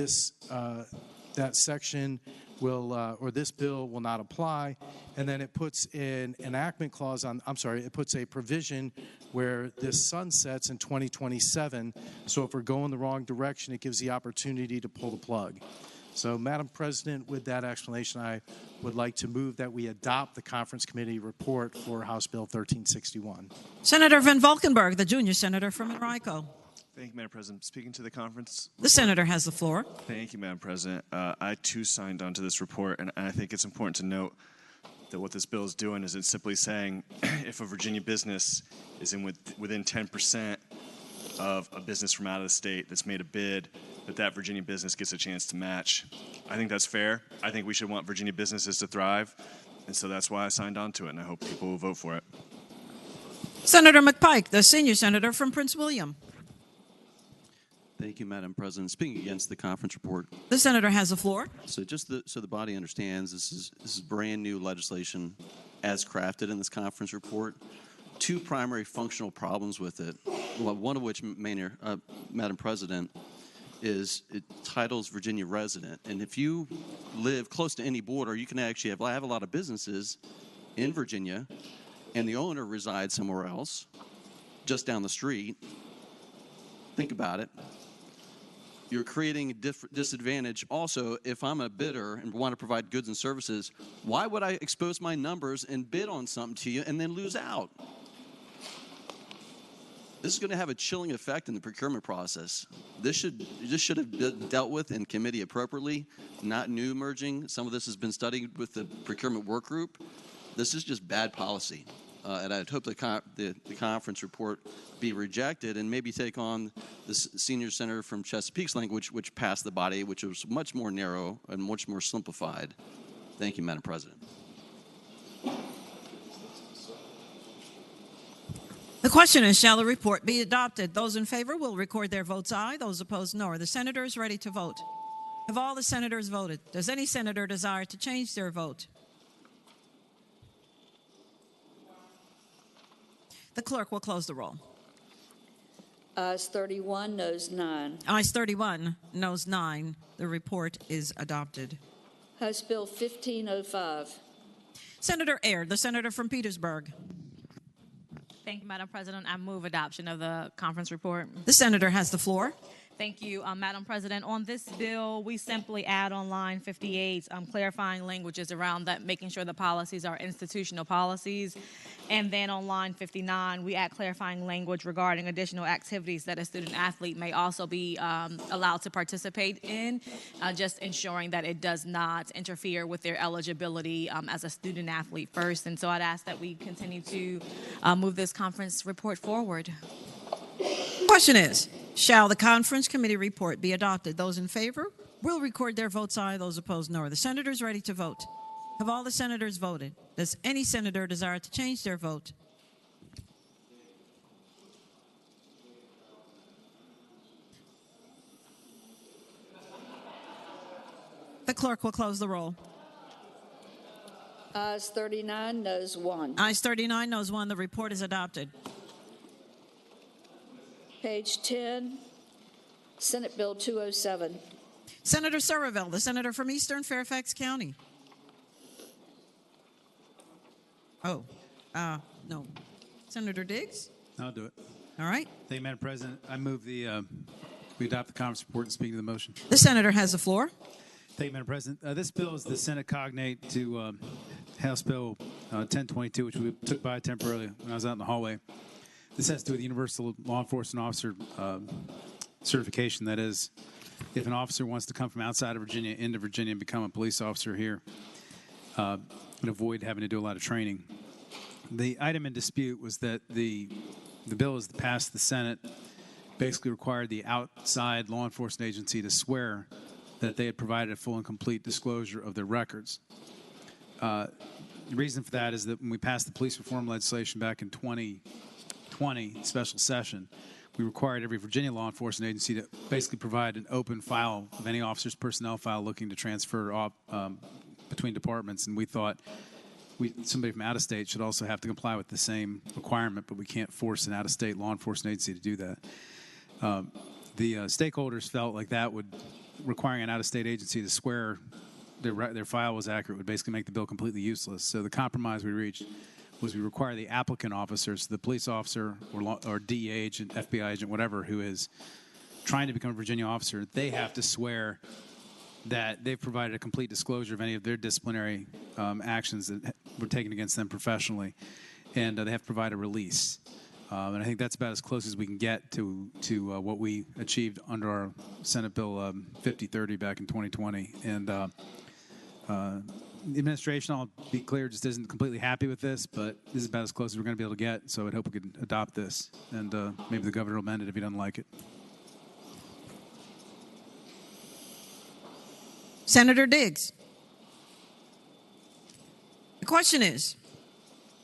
that section will, or this bill will not apply. And then it puts an enactment clause on, it puts a provision where this sunsets in 2027. So if we're going the wrong direction, it gives the opportunity to pull the plug. So, Madam President, with that explanation, I would like to move that we adopt the conference committee report for House Bill 1361. Senator Van Valkenburg, the junior senator from Enrico. Thank you, Madam President. Speaking to the conference. The senator has the floor. Thank you, Madam President. I, too, signed on to this report, and I think it's important to note that what this bill is doing is it's simply saying if a Virginia business is within 10% of a business from out of the state that's made a bid, that Virginia business gets a chance to match. I think that's fair. I think we should want Virginia businesses to thrive, and so that's why I signed on to it, and I hope people will vote for it. Senator McPike, the senior senator from Prince William. Thank you, Madam President. Speaking against the conference report. The senator has the floor. So just so the body understands, this is brand new legislation as crafted in this conference report. Two primary functional problems with it, one of which, Madam President, is it titles Virginia resident. And if you live close to any border, you can actually have, I have a lot of businesses in Virginia, and the owner resides somewhere else, just down the street. Think about it. You're creating a disadvantage. Also, if I'm a bidder and want to provide goods and services, why would I expose my numbers and bid on something to you and then lose out? This is going to have a chilling effect in the procurement process. This should have been dealt with in committee appropriately, not new merging. Some of this has been studied with the procurement work group. This is just bad policy. and I'd hope the conference report be rejected and maybe take on the senior senator from Chesapeake's language, which passed the body, which was much more narrow and much more simplified. Thank you, Madam President. The question is, shall the report be adopted? Those in favor will record their votes aye. Those opposed, no. Are the senators ready to vote? Have all the senators voted? Does any senator desire to change their vote? The clerk will close the roll. Ayes 31, noes 9. Ayes 31, noes 9. The report is adopted. House Bill 1505. Senator Aird, the senator from Petersburg. Thank you, Madam President. I move adoption of the conference report. The senator has the floor. Thank you, Madam President. On this bill, we simply add on line 58 clarifying languages around that, making sure the policies are institutional policies. And then on line 59, we add clarifying language regarding additional activities that a student athlete may also be allowed to participate in, just ensuring that it does not interfere with their eligibility as a student athlete first. And so I'd ask that we continue to move this conference report forward. Question is, shall the conference committee report be adopted? Those in favor will record their votes aye. Those opposed, no. Are the senators ready to vote? Have all the senators voted? Does any senator desire to change their vote? The clerk will close the roll. Ayes 39, noes 1. Ayes 39, noes 1. The report is adopted. Page 10, Senate Bill 207. Senator Surreville, the senator from Eastern Fairfax County. Oh, no. Senator Diggs? I'll do it. All right. Thank you, Madam President. I move we adopt the conference report and speak to the motion. The senator has the floor. Thank you, Madam President. This bill is the Senate cognate to House Bill 1022, which we took by temporarily when I was out in the hallway. This has to do with universal law enforcement officer certification. That is, if an officer wants to come from outside of Virginia into Virginia and become a police officer here, and avoid having to do a lot of training. The item in dispute was that the bill as passed the Senate basically required the outside law enforcement agency to swear that they had provided a full and complete disclosure of their records. The reason for that is that when we passed the police reform legislation back in 2020 special session, we required every Virginia law enforcement agency to basically provide an open file of any officer's personnel file looking to transfer between departments, and we thought somebody from out of state should also have to comply with the same requirement, but we can't force an out-of-state law enforcement agency to do that. The stakeholders felt like that would, requiring an out-of-state agency to swear their file was accurate, would basically make the bill completely useless. So the compromise we reached was we require the applicant officers, the police officer or DEA agent, FBI agent, whatever, who is trying to become a Virginia officer, they have to swear that they've provided a complete disclosure of any of their disciplinary actions that were taken against them professionally, and they have to provide a release. And I think that's about as close as we can get to what we achieved under our Senate Bill 5030 back in 2020. And the administration, I'll be clear, just isn't completely happy with this, but this is about as close as we're going to be able to get, so I'd hope we could adopt this, and maybe the governor will amend it if he doesn't like it. Senator Diggs. The question is,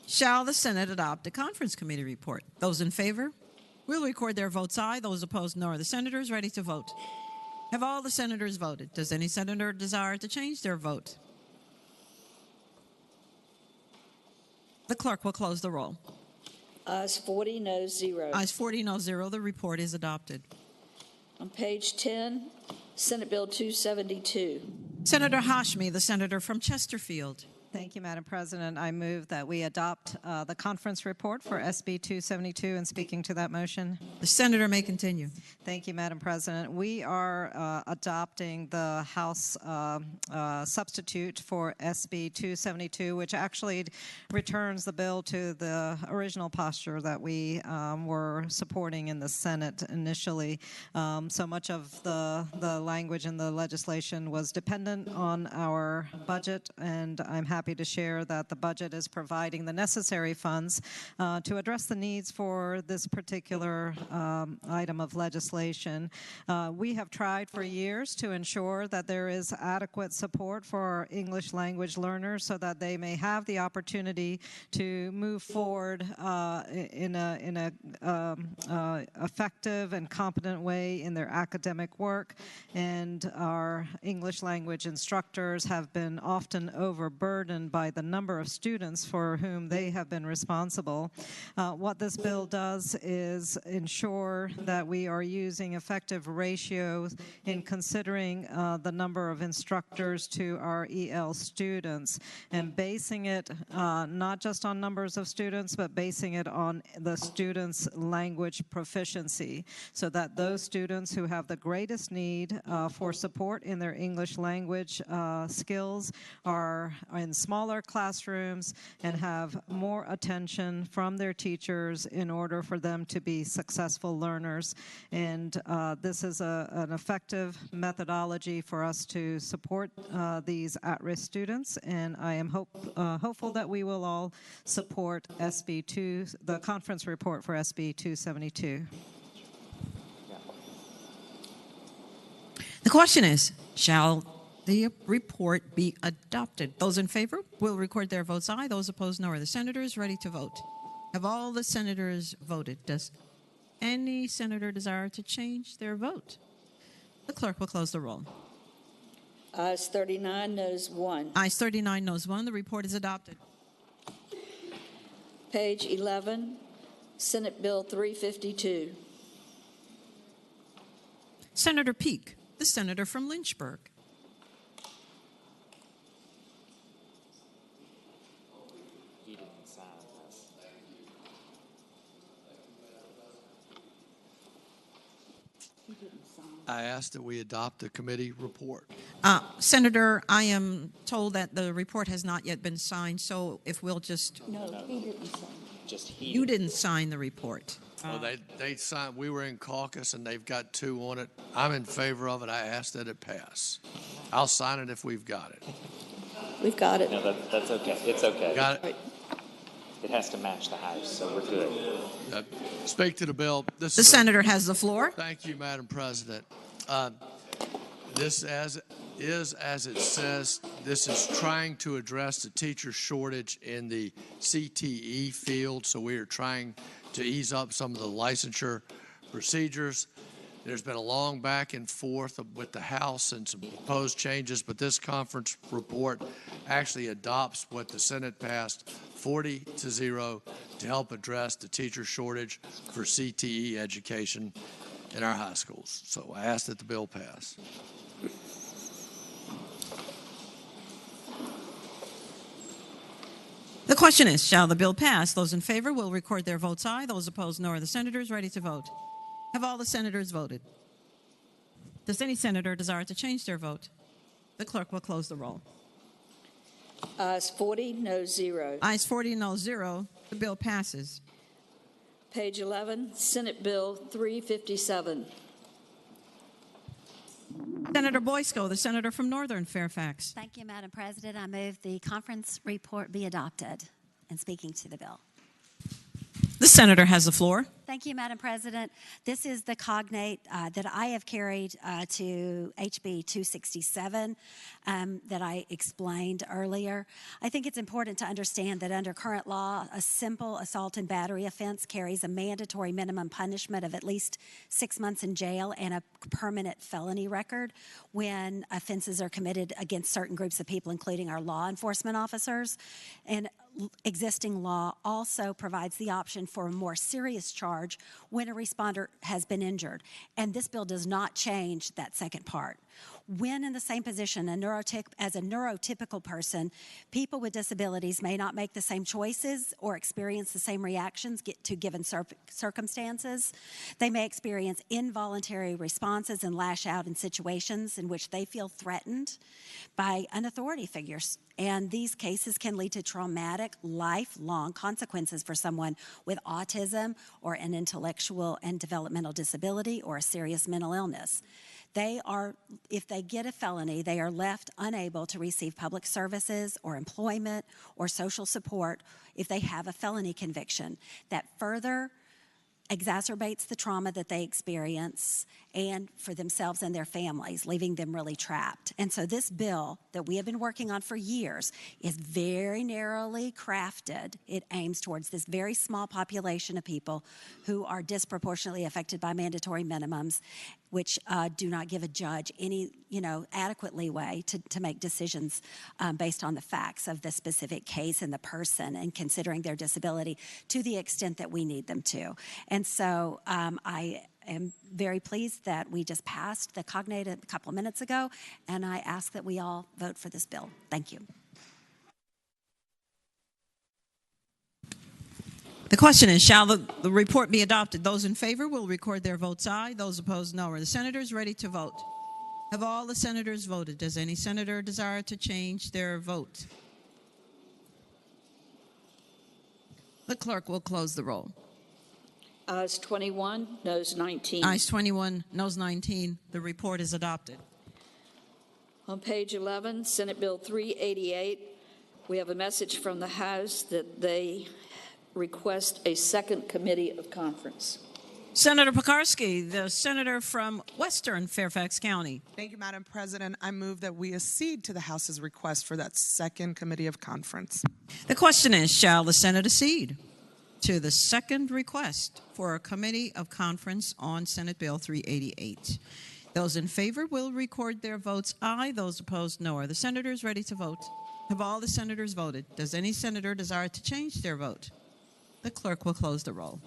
shall the Senate adopt a conference committee report? Those in favor will record their votes aye. Those opposed, no. Are the senators ready to vote? Have all the senators voted? Does any senator desire to change their vote? The clerk will close the roll. Ayes 40, noes 0. Ayes 40, no 0. The report is adopted. On page 10, Senate Bill 272. Senator Hashmi, the senator from Chesterfield. Thank you, Madam President. I move that we adopt the conference report for SB 272 and speaking to that motion. The senator may continue. Thank you, Madam President. We are adopting the House substitute for SB 272, which actually returns the bill to the original posture that we were supporting in the Senate initially. So much of the language in the legislation was dependent on our budget, and I'm happy happy to share that the budget is providing the necessary funds to address the needs for this particular item of legislation. We have tried for years to ensure that there is adequate support for our English language learners so that they may have the opportunity to move forward in a effective and competent way in their academic work. And our English language instructors have been often overburdened by the number of students for whom they have been responsible. What this bill does is ensure that we are using effective ratios in considering the number of instructors to our EL students and basing it not just on numbers of students, but basing it on the students' language proficiency, so that those students who have the greatest need for support in their English language skills are in smaller classrooms and have more attention from their teachers in order for them to be successful learners. And this is an effective methodology for us to support these at-risk students, and I am hopeful that we will all support the conference report for SB 272. The question is, shall the report be adopted? Those in favor will record their votes aye. Those opposed, no. Are the senators ready to vote? Have all the senators voted? Does any senator desire to change their vote? The clerk will close the roll. Ayes 39, noes 1. Ayes 39, noes 1. The report is adopted. Page 11, Senate Bill 352. Senator Peake, the senator from Lynchburg. I ask that we adopt the committee report. Senator, I am told that the report has not yet been signed, so if we'll just... No, he didn't sign. Just he. You didn't sign the report. Well, they signed. We were in caucus, and they've got 2 on it. I'm in favor of it. I ask that it pass. I'll sign it if we've got it. We've got it. No, that's okay. It's okay. Got it? It has to match the House, so we're good. Speak to the bill. The senator has the floor. Thank you, Madam President. This as it says, this is trying to address the teacher shortage in the CTE field, so we are trying to ease up some of the licensure procedures. There's been a long back and forth with the House and some proposed changes, but this conference report actually adopts what the Senate passed 40-0 to help address the teacher shortage for CTE education in our high schools. So I ask that the bill pass. The question is, shall the bill pass? Those in favor will record their votes aye. Those opposed, no. Are the senators ready to vote? Have all the senators voted? Does any senator desire to change their vote? The clerk will close the roll. Ayes 40, noes 0. Ayes 40, no 0. The bill passes. Page 11, Senate Bill 357. Senator Boysko, the senator from Northern Fairfax. Thank you, Madam President. I move the conference report be adopted. And speaking to the bill. The senator has the floor. Thank you, Madam President. This is the cognate that I have carried to HB 267 that I explained earlier. I think it's important to understand that under current law, a simple assault and battery offense carries a mandatory minimum punishment of at least 6 months in jail and a permanent felony record when offenses are committed against certain groups of people, including our law enforcement officers. And existing law also provides the option for a more serious charge when a responder has been injured. And this bill does not change that second part. When in the same position as a neurotypical person, people with disabilities may not make the same choices or experience the same reactions to given circumstances. They may experience involuntary responses and lash out in situations in which they feel threatened by an authority figure. And these cases can lead to traumatic, lifelong consequences for someone with autism or an intellectual and developmental disability or a serious mental illness. if they get a felony, they are left unable to receive public services or employment or social support if they have a felony conviction. That further exacerbates the trauma that they experience and for themselves and their families, leaving them really trapped. And so this bill that we have been working on for years is very narrowly crafted. It aims towards this very small population of people who are disproportionately affected by mandatory minimums, which do not give a judge any, adequate leeway to make decisions based on the facts of the specific case and the person and considering their disability to the extent that we need them to. And so I am very pleased that we just passed the cognate a couple of minutes ago, and I ask that we all vote for this bill. Thank you. The question is, shall the report be adopted? Those in favor will record their votes aye. Those opposed, no. Are the senators ready to vote? Have all the senators voted? Does any senator desire to change their vote? The clerk will close the roll. Ayes 21, noes 19. Ayes 21, noes 19. The report is adopted. On page 11, Senate Bill 388, we have a message from the House that they request a second committee of conference. Senator Pekarsky, the senator from Western Fairfax County. Thank you, Madam President. I move that we accede to the House's request for that second committee of conference. The question is, shall the Senate accede to the second request for a committee of conference on Senate Bill 388? Those in favor will record their votes aye. Those opposed, no. Are the senators ready to vote? Have all the senators voted? Does any senator desire to change their vote? The clerk will close the roll.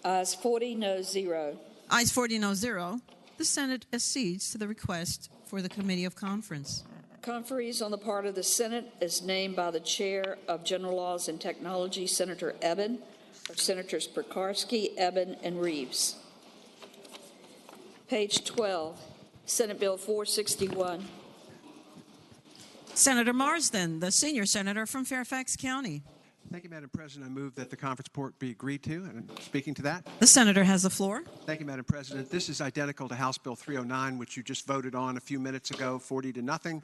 Ayes 40, noes 0. Ayes 40, no 0. The Senate accedes to the request for the committee of conference. Conferees on the part of the Senate is named by the Chair of General Laws and Technology, Senator Eben, or Senators Pekarsky, Eben, and Reeves. Page 12, Senate Bill 461. Senator Marsden, the senior senator from Fairfax County. Thank you, Madam President. I move that the conference report be agreed to. And speaking to that. The senator has the floor. Thank you, Madam President. This is identical to House Bill 309, which you just voted on a few minutes ago, 40-0.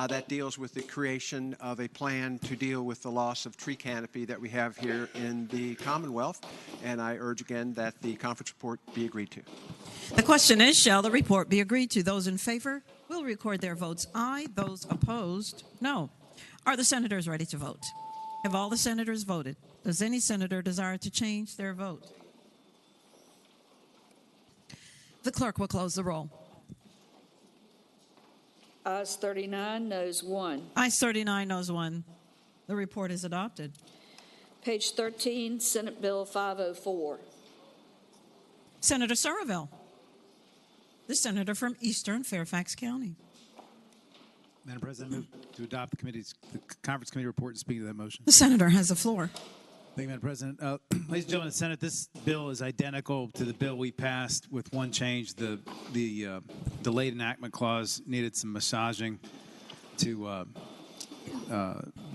That deals with the creation of a plan to deal with the loss of tree canopy that we have here in the Commonwealth. And I urge again that the conference report be agreed to. The question is, shall the report be agreed to? Those in favor will record their votes aye. Those opposed, no. Are the senators ready to vote? Have all the senators voted? Does any senator desire to change their vote? The clerk will close the roll. Ayes 39, noes 1. Ayes 39, noes 1. The report is adopted. Page 13, Senate Bill 504. Senator Surreville, the senator from Eastern Fairfax County. Madam President, I move to adopt the conference committee report and speak to that motion. The senator has the floor. Thank you, Madam President. Ladies and gentlemen of the Senate, this bill is identical to the bill we passed with one change. The delayed enactment clause needed some massaging to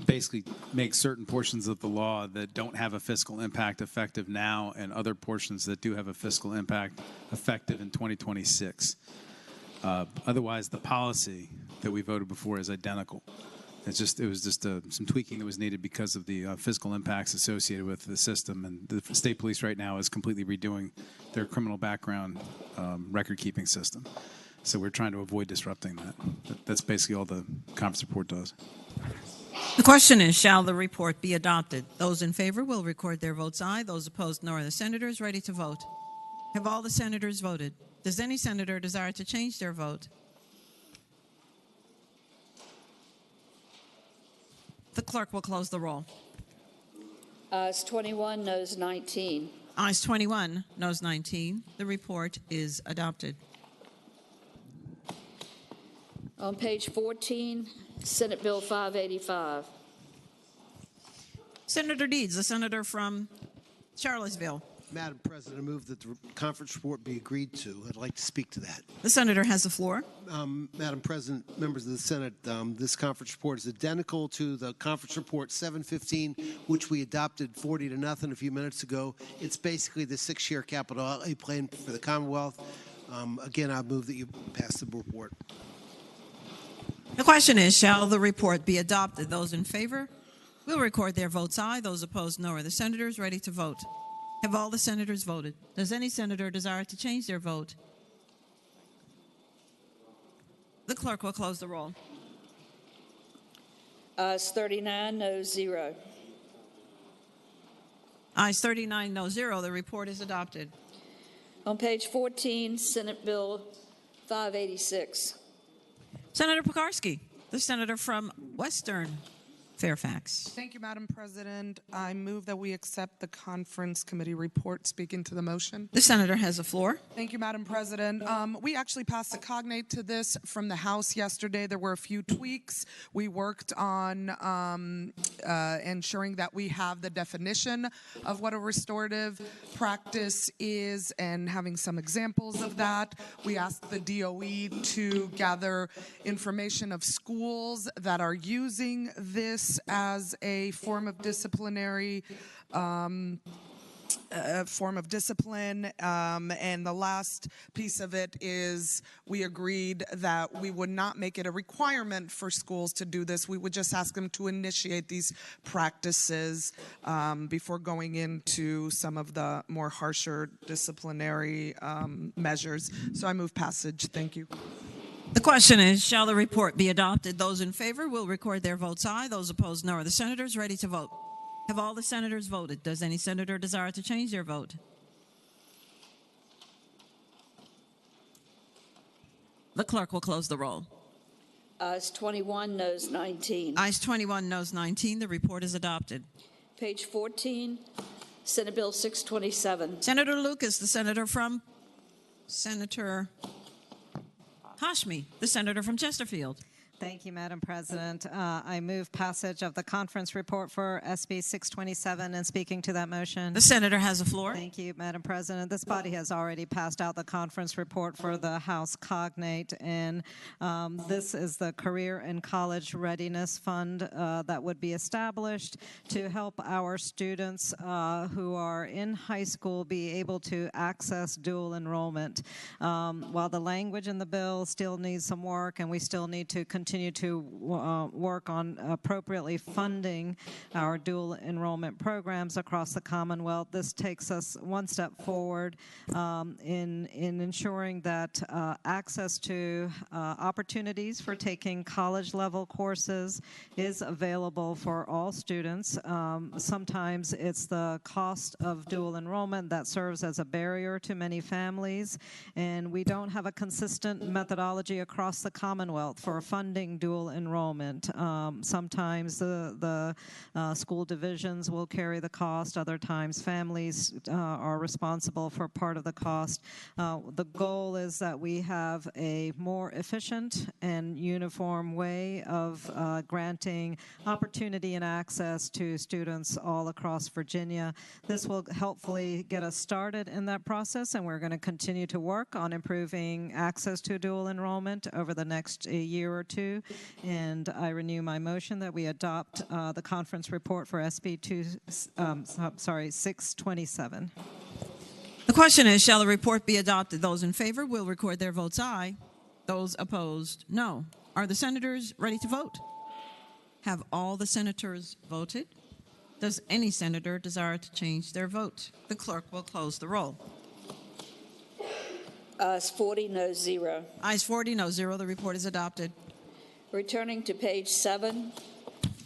basically make certain portions of the law that don't have a fiscal impact effective now and other portions that do have a fiscal impact effective in 2026. Otherwise, the policy that we voted before is identical. It was just some tweaking that was needed because of the fiscal impacts associated with the system. And the state police right now is completely redoing their criminal background record-keeping system. So we're trying to avoid disrupting that. That's basically all the conference report does. The question is, shall the report be adopted? Those in favor will record their votes aye. Those opposed, no. Are the senators ready to vote? Have all the senators voted? Does any senator desire to change their vote? The clerk will close the roll. Ayes 21, noes 19. Ayes 21, noes 19. The report is adopted. On page 14, Senate Bill 585. Senator Deeds, the senator from Charlottesville. Madam President, I move that the conference report be agreed to. I'd like to speak to that. The senator has the floor. Madam President, members of the Senate, this conference report is identical to the conference report 715, which we adopted 40-0 a few minutes ago. It's basically the 6-year capital outlay plan for the Commonwealth. Again, I move that you pass the report. The question is, shall the report be adopted? Those in favor will record their votes aye. Those opposed, no. Are the senators ready to vote? Have all the senators voted? Does any senator desire to change their vote? The clerk will close the roll. Ayes 39, no 0. Ayes 39, no 0. The report is adopted. On page 14, Senate Bill 586. Senator Pekarsky, the senator from Western Fairfax. Thank you, Madam President. I move that we accept the conference committee report. Speaking to the motion. The senator has the floor. Thank you, Madam President. We actually passed a cognate to this from the House yesterday. There were a few tweaks. We worked on ensuring that we have the definition of what a restorative practice is and having some examples of that. We asked the DOE to gather information of schools that are using this as a form of disciplinary and the last piece of it is we agreed that we would not make it a requirement for schools to do this. We would just ask them to initiate these practices before going into some of the more harsher disciplinary measures. So I move passage. Thank you. The question is, shall the report be adopted? Those in favor will record their votes aye. Those opposed, no. Are the senators ready to vote? Have all the senators voted? Does any senator desire to change their vote? The clerk will close the roll. Ayes 21, noes 19. Ayes 21, noes 19. The report is adopted. Page 14, Senate Bill 627. Senator Lucas, the senator from Senator Hashmi, the senator from Chesterfield. Thank you, Madam President. I move passage of the conference report for SB 627 and speaking to that motion. The senator has the floor. Thank you, Madam President. This body has already passed out the conference report for the House cognate, and this is the Career and College Readiness Fund that would be established to help our students who are in high school be able to access dual enrollment. While the language in the bill still needs some work, and we still need to continue to work on appropriately funding our dual enrollment programs across the Commonwealth. This takes us one step forward in ensuring that access to opportunities for taking college-level courses is available for all students. Sometimes it's the cost of dual enrollment that serves as a barrier to many families, and we don't have a consistent methodology across the Commonwealth for funding dual enrollment. Sometimes the school divisions will carry the cost. Other times families are responsible for part of the cost. The goal is that we have a more efficient and uniform way of granting opportunity and access to students all across Virginia. This will helpfully get us started in that process, and we're going to continue to work on improving access to dual enrollment over the next year or two. And I renew my motion that we adopt the conference report for SB 627. The question is, shall the report be adopted? Those in favor will record their votes aye. Those opposed, no. Are the senators ready to vote? Have all the senators voted? Does any senator desire to change their vote? The clerk will close the roll. Ayes 40, noes 0. Ayes 40, no 0. The report is adopted. Returning to page 7,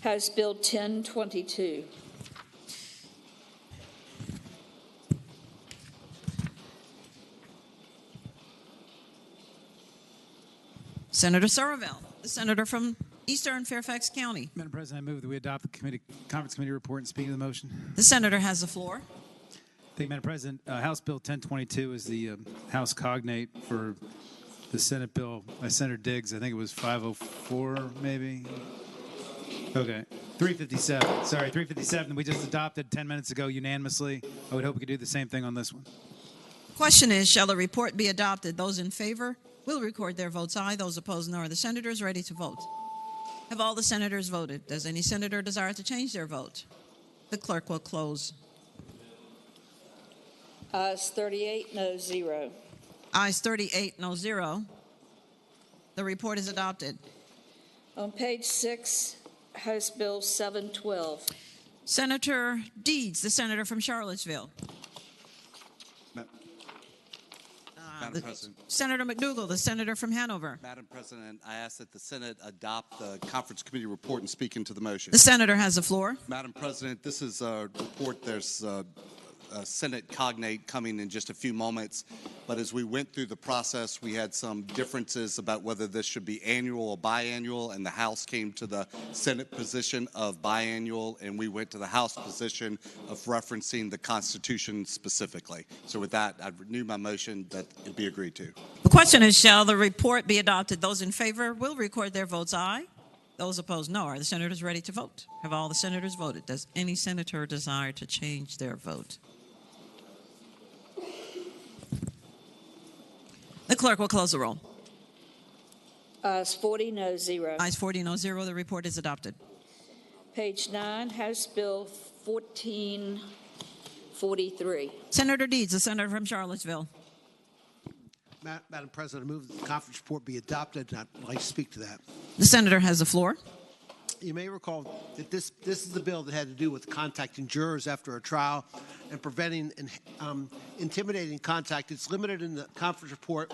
House Bill 1022. Senator Surville, the senator from Eastern Fairfax County. Madam President, I move that we adopt the conference committee report and speak to the motion. The senator has the floor. Thank you, Madam President. House Bill 1022 is the House cognate for the Senate bill by Senator Diggs. I think it was 504, maybe. Okay, 357. Sorry, 357. We just adopted 10 minutes ago unanimously. I would hope we could do the same thing on this one. Question is, shall the report be adopted? Those in favor will record their votes aye. Those opposed, no. Are the senators ready to vote? Have all the senators voted? Does any senator desire to change their vote? The clerk will close. Ayes 38, no 0. Ayes 38, no 0. The report is adopted. On page 6, House Bill 712. Senator Deeds, the senator from Charlottesville. Madam President. Senator McDougall, the senator from Hanover. Madam President, I ask that the Senate adopt the conference committee report and speak into the motion. The senator has the floor. Madam President, this is a report. There's a Senate cognate coming in just a few moments. But as we went through the process, we had some differences about whether this should be annual or biannual, and the House came to the Senate position of biannual, and we went to the House position of referencing the Constitution specifically. So with that, I'd renew my motion that it be agreed to. The question is, shall the report be adopted? Those in favor will record their votes aye. Those opposed, no. Are the senators ready to vote? Have all the senators voted? Does any senator desire to change their vote? The clerk will close the roll. Ayes 40, no 0. Ayes 40, no 0. The report is adopted. Page 9, House Bill 1443. Senator Deeds, the senator from Charlottesville. Madam President, I move that the conference report be adopted, and I'd like to speak to that. The senator has the floor. You may recall that this is the bill that had to do with contacting jurors after a trial and preventing intimidating contact. It's limited in the conference report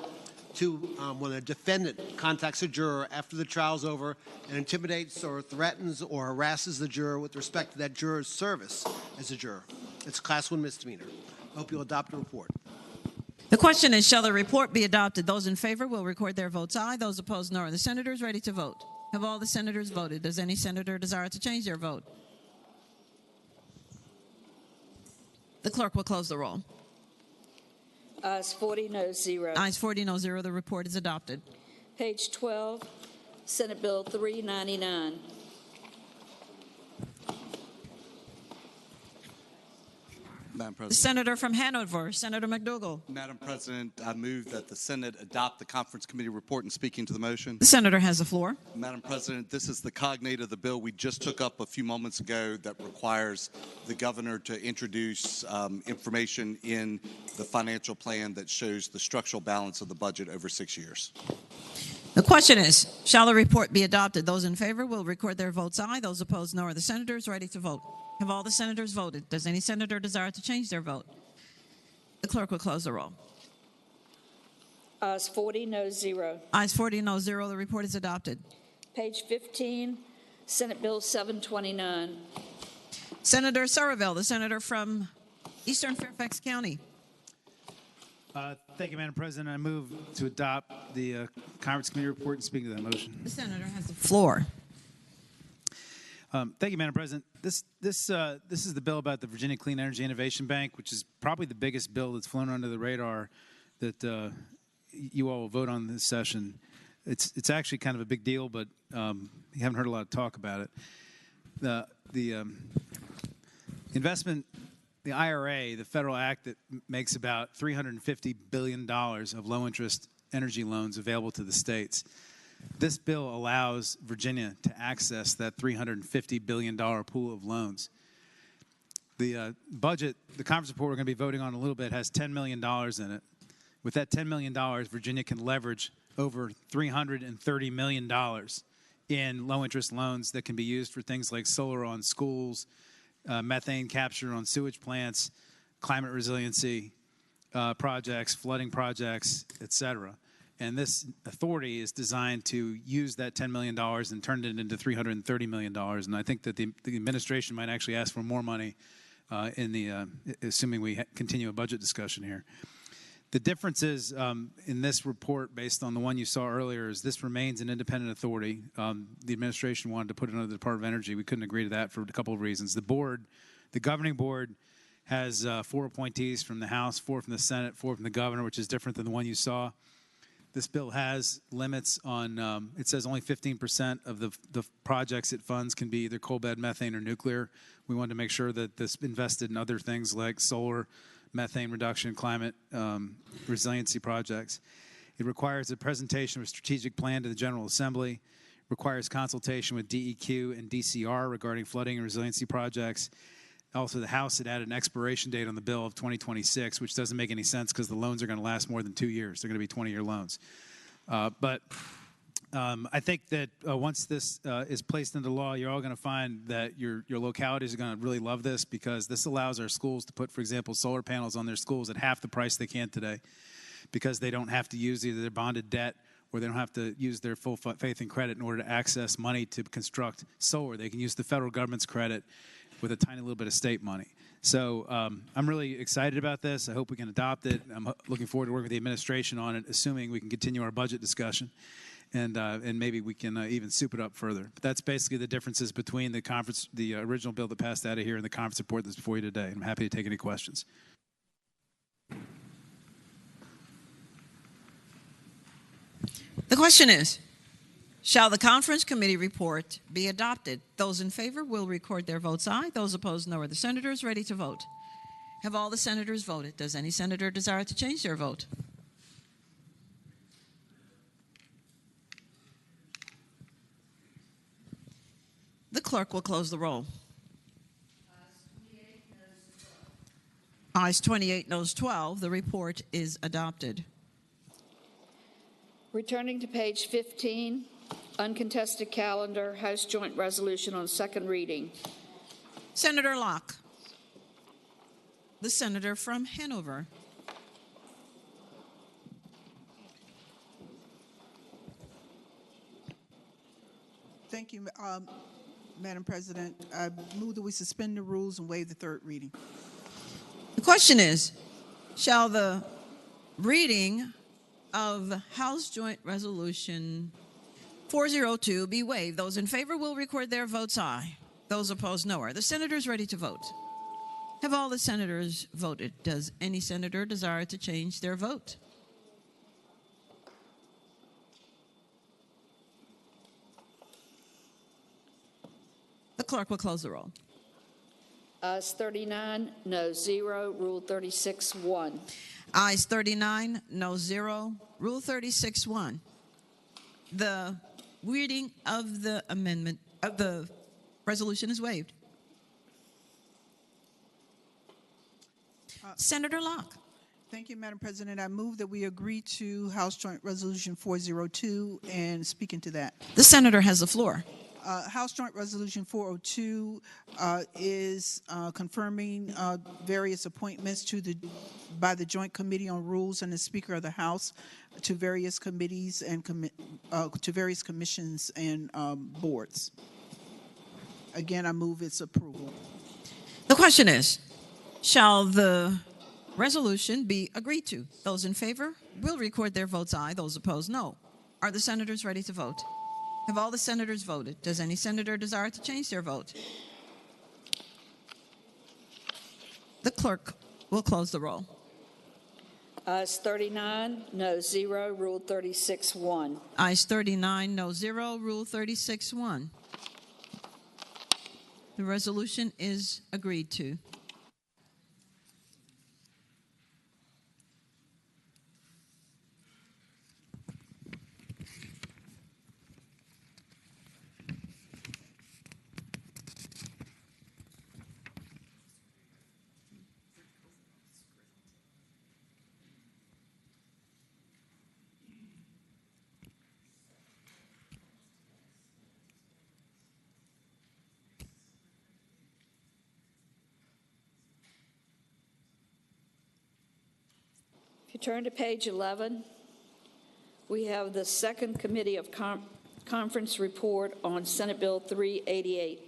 to when a defendant contacts a juror after the trial's over and intimidates or threatens or harasses the juror with respect to that juror's service as a juror. It's a Class 1 misdemeanor. I hope you'll adopt the report. The question is, shall the report be adopted? Those in favor will record their votes aye. Those opposed, no. Are the senators ready to vote? Have all the senators voted? Does any senator desire to change their vote? The clerk will close the roll. Ayes 40, no 0. Ayes 40, no 0. The report is adopted. Page 12, Senate Bill 399. Madam The President. senator from Hanover, Senator McDougall. Madam President, I move that the Senate adopt the conference committee report and speaking to the motion. The senator has the floor. Madam President, this is the cognate of the bill we just took up a few moments ago that requires the governor to introduce information in the financial plan that shows the structural balance of the budget over 6 years. The question is, shall the report be adopted? Those in favor will record their votes aye. Those opposed, no. Are the senators ready to vote? Have all the senators voted? Does any senator desire to change their vote? The clerk will close the roll. Ayes 40, no 0. Ayes 40, no 0. The report is adopted. Page 15, Senate Bill 729. Senator Surreville, the senator from Eastern Fairfax County. Thank you, Madam President. I move to adopt the conference committee report and speak to that motion. The senator has the floor. Thank you, Madam President. This is the bill about the Virginia Clean Energy Innovation Bank, which is probably the biggest bill that's flown under the radar that you all will vote on this session. It's actually kind of a big deal, but you haven't heard a lot of talk about it. The investment, the IRA, the federal act that makes about $350 billion of low-interest energy loans available to the states. This bill allows Virginia to access that $350 billion pool of loans. The budget, the conference report we're going to be voting on in a little bit, has $10 million in it. With that $10 million, Virginia can leverage over $330 million in low-interest loans that can be used for things like solar on schools, methane capture on sewage plants, climate resiliency projects, flooding projects, et cetera. And this authority is designed to use that $10 million and turn it into $330 million. And I think that the administration might actually ask for more money assuming we continue a budget discussion here. The difference is in this report, based on the one you saw earlier, is this remains an independent authority. The administration wanted to put it under the Department of Energy. We couldn't agree to that for a couple of reasons. The governing board has 4 appointees from the House, 4 from the Senate, 4 from the governor, which is different than the one you saw. This bill has limits on, it says only 15% of the projects it funds can be either coal bed, methane, or nuclear. We wanted to make sure that this invested in other things like solar, methane reduction, climate resiliency projects. It requires a presentation of a strategic plan to the General Assembly, requires consultation with DEQ and DCR regarding flooding and resiliency projects. Also, the House had added an expiration date on the bill of 2026, which doesn't make any sense because the loans are going to last more than 2 years. They're going to be 20-year loans. But I think that once this is placed into law, you're all going to find that your localities are going to really love this, because this allows our schools to put, for example, solar panels on their schools at half the price they can today, because they don't have to use either their bonded debt or they don't have to use their full faith and credit in order to access money to construct solar. They can use the federal government's credit with a tiny little bit of state money. So I'm really excited about this. I hope we can adopt it. I'm looking forward to working with the administration on it, assuming we can continue our budget discussion. And maybe we can even soup it up further. But that's basically the differences between the original bill that passed out of here and the conference report that's before you today. I'm happy to take any questions. The question is, shall the conference committee report be adopted? Those in favor will record their votes aye. Those opposed, no. Are the senators ready to vote? Have all the senators voted? Does any senator desire to change their vote? The clerk will close the roll. Ayes 28, noes 12. The report is adopted. Returning to page 15, uncontested calendar, House Joint Resolution on second reading. Senator Locke, the senator from Hanover. Thank you, Madam President. I move that we suspend the rules and waive the third reading. The question is, shall the reading of House Joint Resolution 402 be waived? Those in favor will record their votes aye. Those opposed, no. Are the senators ready to vote? Have all the senators voted? Does any senator desire to change their vote? The clerk will close the roll. Ayes 39, no 0, Rule 36-1. Ayes 39, no 0, Rule 36-1. The reading of the amendment of the resolution is waived. Senator Locke. Thank you, Madam President. I move that we agree to House Joint Resolution 402 and speak into that. The senator has the floor. House Joint Resolution 402 is confirming various appointments by the Joint Committee on Rules and the Speaker of the House to various committees and to various commissions and boards. Again, I move its approval. The question is, shall the resolution be agreed to? Those in favor will record their votes aye. Those opposed, no. Are the senators ready to vote? Have all the senators voted? Does any senator desire to change their vote? The clerk will close the roll. Ayes 39, no 0, Rule 36-1. Ayes 39, no 0, Rule 36-1. The resolution is agreed to. If you turn to page 11, we have the second committee of conference report on Senate Bill 388.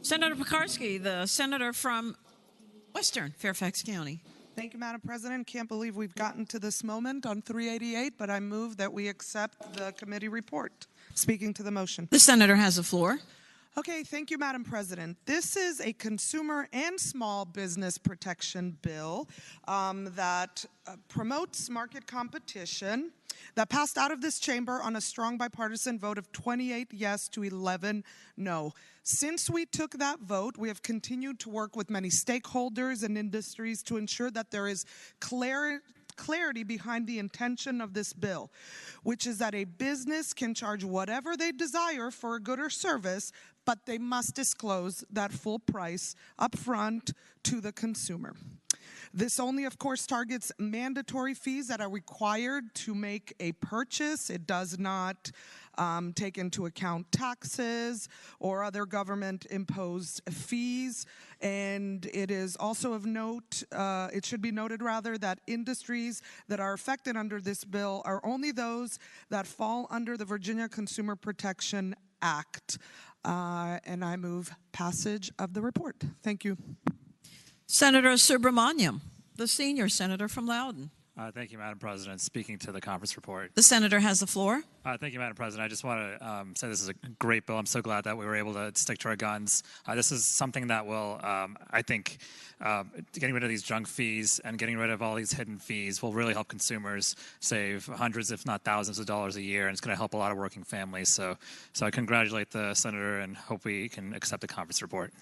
Senator Pekarsky, the senator from Western Fairfax County. Thank you, Madam President. Can't believe we've gotten to this moment on 388, but I move that we accept the committee report. Speaking to the motion. The senator has the floor. Okay, thank you, Madam President. This is a consumer and small business protection bill that promotes market competition, that passed out of this chamber on a strong bipartisan vote of 28 yes to 11 no. Since we took that vote, we have continued to work with many stakeholders and industries to ensure that there is clarity behind the intention of this bill, which is that a business can charge whatever they desire for a good or service but they must disclose that full price upfront to the consumer. This only, of course, targets mandatory fees that are required to make a purchase. It does not take into account taxes or other government-imposed fees. And it is also of note, it should be noted rather, that industries that are affected under this bill are only those that fall under the Virginia Consumer Protection Act. And I move passage of the report. Thank you. Senator Subramaniam, the senior senator from Loudoun. Thank you, Madam President. Speaking to the conference report. The senator has the floor. Thank you, Madam President. I just want to say this is a great bill. I'm so glad that we were able to stick to our guns. This is something that will, I think, getting rid of these junk fees and getting rid of all these hidden fees will really help consumers save hundreds, if not thousands of dollars a year, and it's going to help a lot of working families. So I congratulate the senator and hope we can accept the conference report.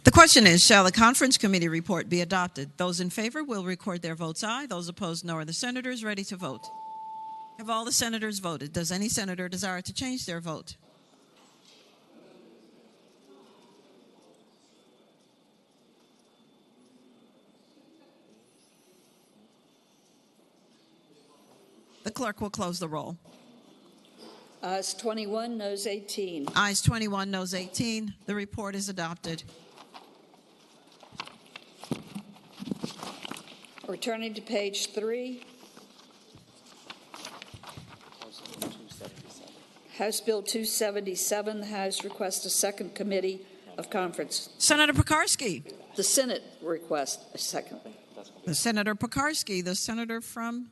The question is, shall the conference committee report be adopted? Those in favor will record their votes aye. Those opposed, no. Are the senators ready to vote? Have all the senators voted? Does any senator desire to change their vote? The clerk will close the roll. Ayes 21, noes 18. Ayes 21, noes 18. The report is adopted. Returning to page 3. House Bill 277, the House requests a second committee of conference. Senator Pekarsky. The Senate requests a second. The Senator Pekarsky, the senator from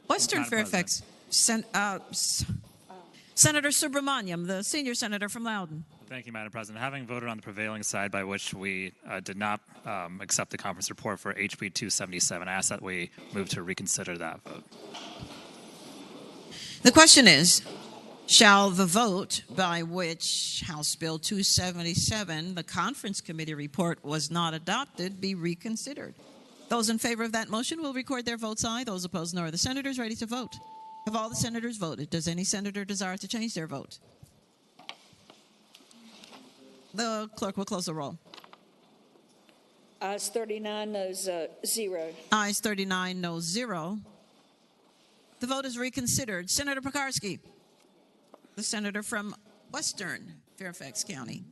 Western Madam Fairfax. Senator Subramaniam, the senior senator from Loudoun. Thank you, Madam President. Having voted on the prevailing side by which we did not accept the conference report for HB 277, I ask that we move to reconsider that vote. The question is, shall the vote by which House Bill 277, the conference committee report, was not adopted, be reconsidered? Those in favor of that motion will record their votes aye. Those opposed, no. Are the senators ready to vote? Have all the senators voted? Does any senator desire to change their vote? The clerk will close the roll. Ayes 39, noes 0. Ayes 39, no 0. The vote is reconsidered. Senator Pekarsky, the senator from Western Fairfax County.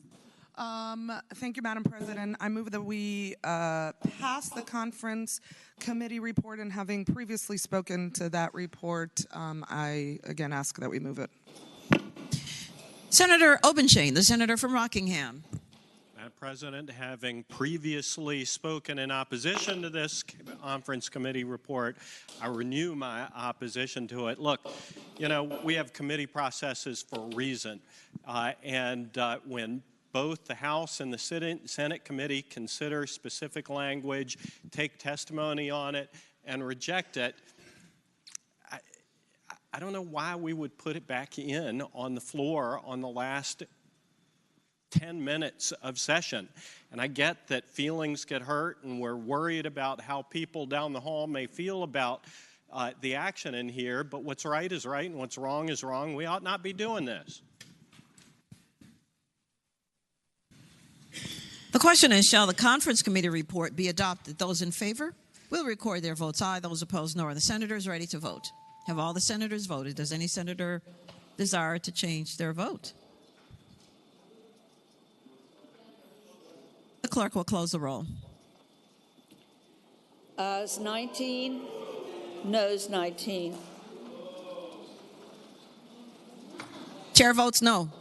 Thank you, Madam President. I move that we pass the conference committee report, and having previously spoken to that report, I again ask that we move it. Senator Obenshain, the senator from Rockingham. Madam President, having previously spoken in opposition to this conference committee report, I renew my opposition to it. Look, you know, we have committee processes for a reason, when both the House and the Senate committee consider specific language, take testimony on it, and reject it, I don't know why we would put it back in on the floor on the last 10 minutes of session. And I get that feelings get hurt and we're worried about how people down the hall may feel about the action in here, but what's right is right and what's wrong is wrong. We ought not be doing this. The question is, shall the conference committee report be adopted? Those in favor will record their votes aye. Those opposed, no. Are the senators ready to vote? Have all the senators voted? Does any senator desire to change their vote? The clerk will close the roll. Ayes 19, noes 19. Chair votes no.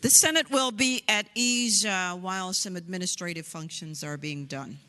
The Senate will be at ease while some administrative functions are being done.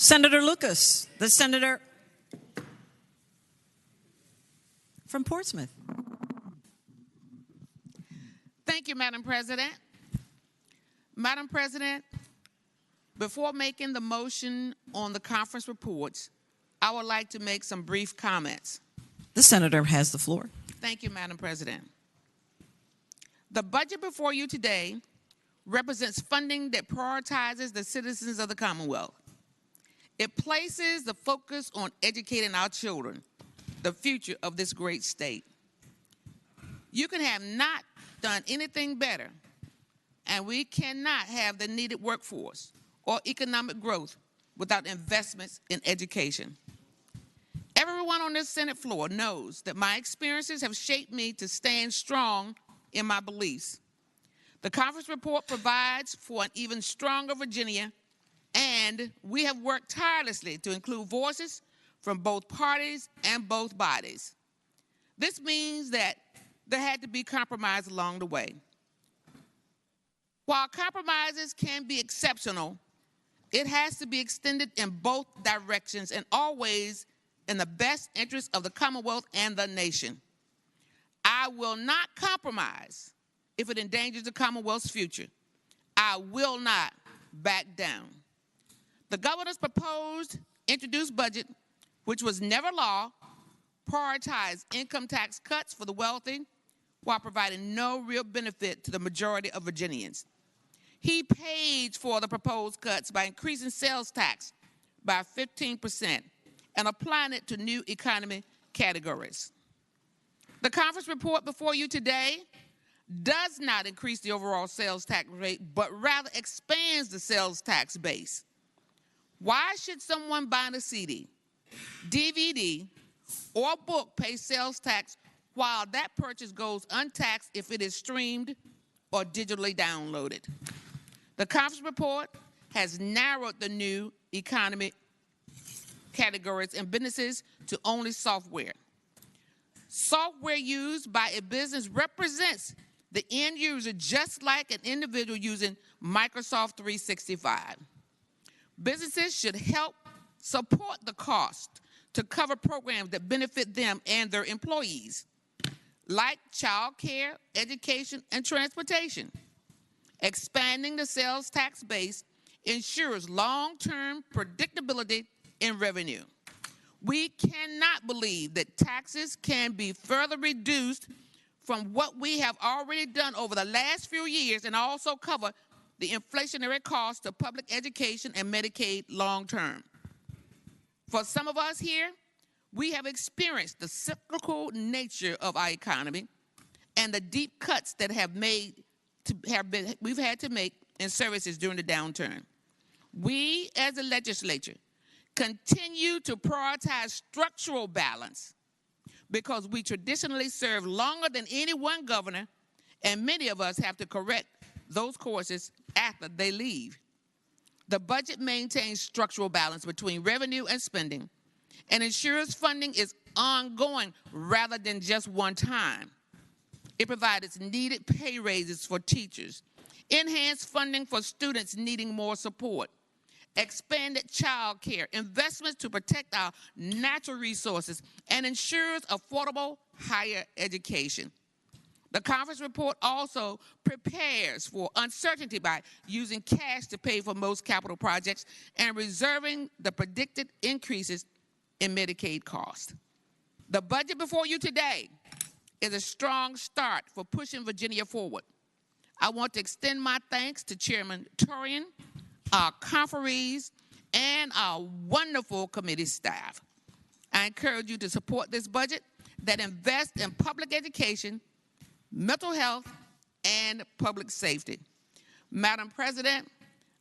Senator Lucas, the senator from Portsmouth. Thank you, Madam President. Madam President, before making the motion on the conference reports, I would like to make some brief comments. The senator has the floor. Thank you, Madam President. The budget before you today represents funding that prioritizes the citizens of the Commonwealth. It places the focus on educating our children, the future of this great state. You can have not done anything better, and we cannot have the needed workforce or economic growth without investments in education. Everyone on this Senate floor knows that my experiences have shaped me to stand strong in my beliefs. The conference report provides for an even stronger Virginia, and we have worked tirelessly to include voices from both parties and both bodies. This means that there had to be compromise along the way. While compromises can be exceptional, it has to be extended in both directions and always in the best interest of the Commonwealth and the nation. I will not compromise if it endangers the Commonwealth's future. I will not back down. The governor's proposed introduced budget, which was never law, prioritized income tax cuts for the wealthy while providing no real benefit to the majority of Virginians. He paid for the proposed cuts by increasing sales tax by 15% and applying it to new economy categories. The conference report before you today does not increase the overall sales tax rate, but rather expands the sales tax base. Why should someone buying a CD, DVD, or book pay sales tax while that purchase goes untaxed if it is streamed or digitally downloaded? The conference report has narrowed the new economy categories and businesses to only software. Software used by a business represents the end user just like an individual using Microsoft 365. Businesses should help support the cost to cover programs that benefit them and their employees, like child care, education, and transportation. Expanding the sales tax base ensures long-term predictability in revenue. We cannot believe that taxes can be further reduced from what we have already done over the last few years and also cover the inflationary cost of public education and Medicaid long-term. For some of us here, we have experienced the cyclical nature of our economy and the deep cuts that we've had to make in services during the downturn. We, as a legislature, continue to prioritize structural balance because we traditionally serve longer than any one governor, and many of us have to correct those courses after they leave. The budget maintains structural balance between revenue and spending and ensures funding is ongoing rather than just one time. It provides needed pay raises for teachers, enhanced funding for students needing more support, expanded child care, investments to protect our natural resources, and ensures affordable higher education. The conference report also prepares for uncertainty by using cash to pay for most capital projects and reserving the predicted increases in Medicaid costs. The budget before you today is a strong start for pushing Virginia forward. I want to extend my thanks to Chairman Torian, our conferees, and our wonderful committee staff. I encourage you to support this budget that invests in public education, mental health, and public safety. Madam President,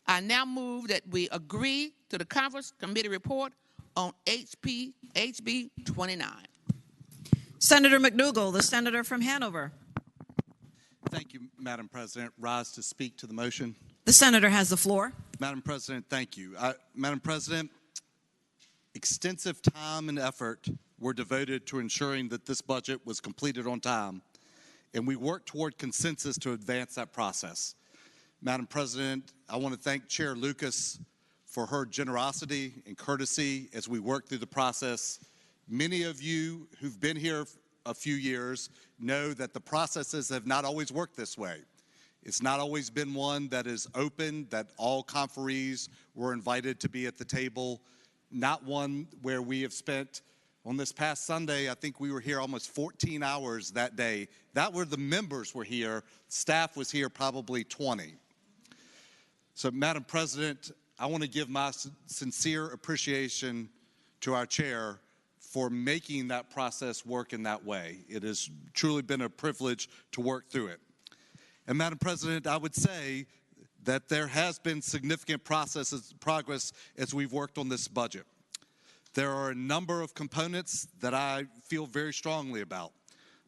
I now move that we agree to the conference committee report on HB 29. Senator McDougall, the senator from Hanover. Thank you, Madam President. Rise to speak to the motion. The senator has the floor. Madam President, thank you. Madam President, extensive time and effort were devoted to ensuring that this budget was completed on time, and we worked toward consensus to advance that process. Madam President, I want to thank Chair Lucas for her generosity and courtesy as we work through the process. Many of you who've been here a few years know that the processes have not always worked this way. It's not always been one that is open, that all conferees were invited to be at the table, not one where we have spent, on this past Sunday, I think we were here almost 14 hours that day. That were the members were here. Staff was here probably 20. So, Madam President, I want to give my sincere appreciation to our chair for making that process work in that way. It has truly been a privilege to work through it. And Madam President, I would say that there has been significant progress as we've worked on this budget. There are a number of components that I feel very strongly about.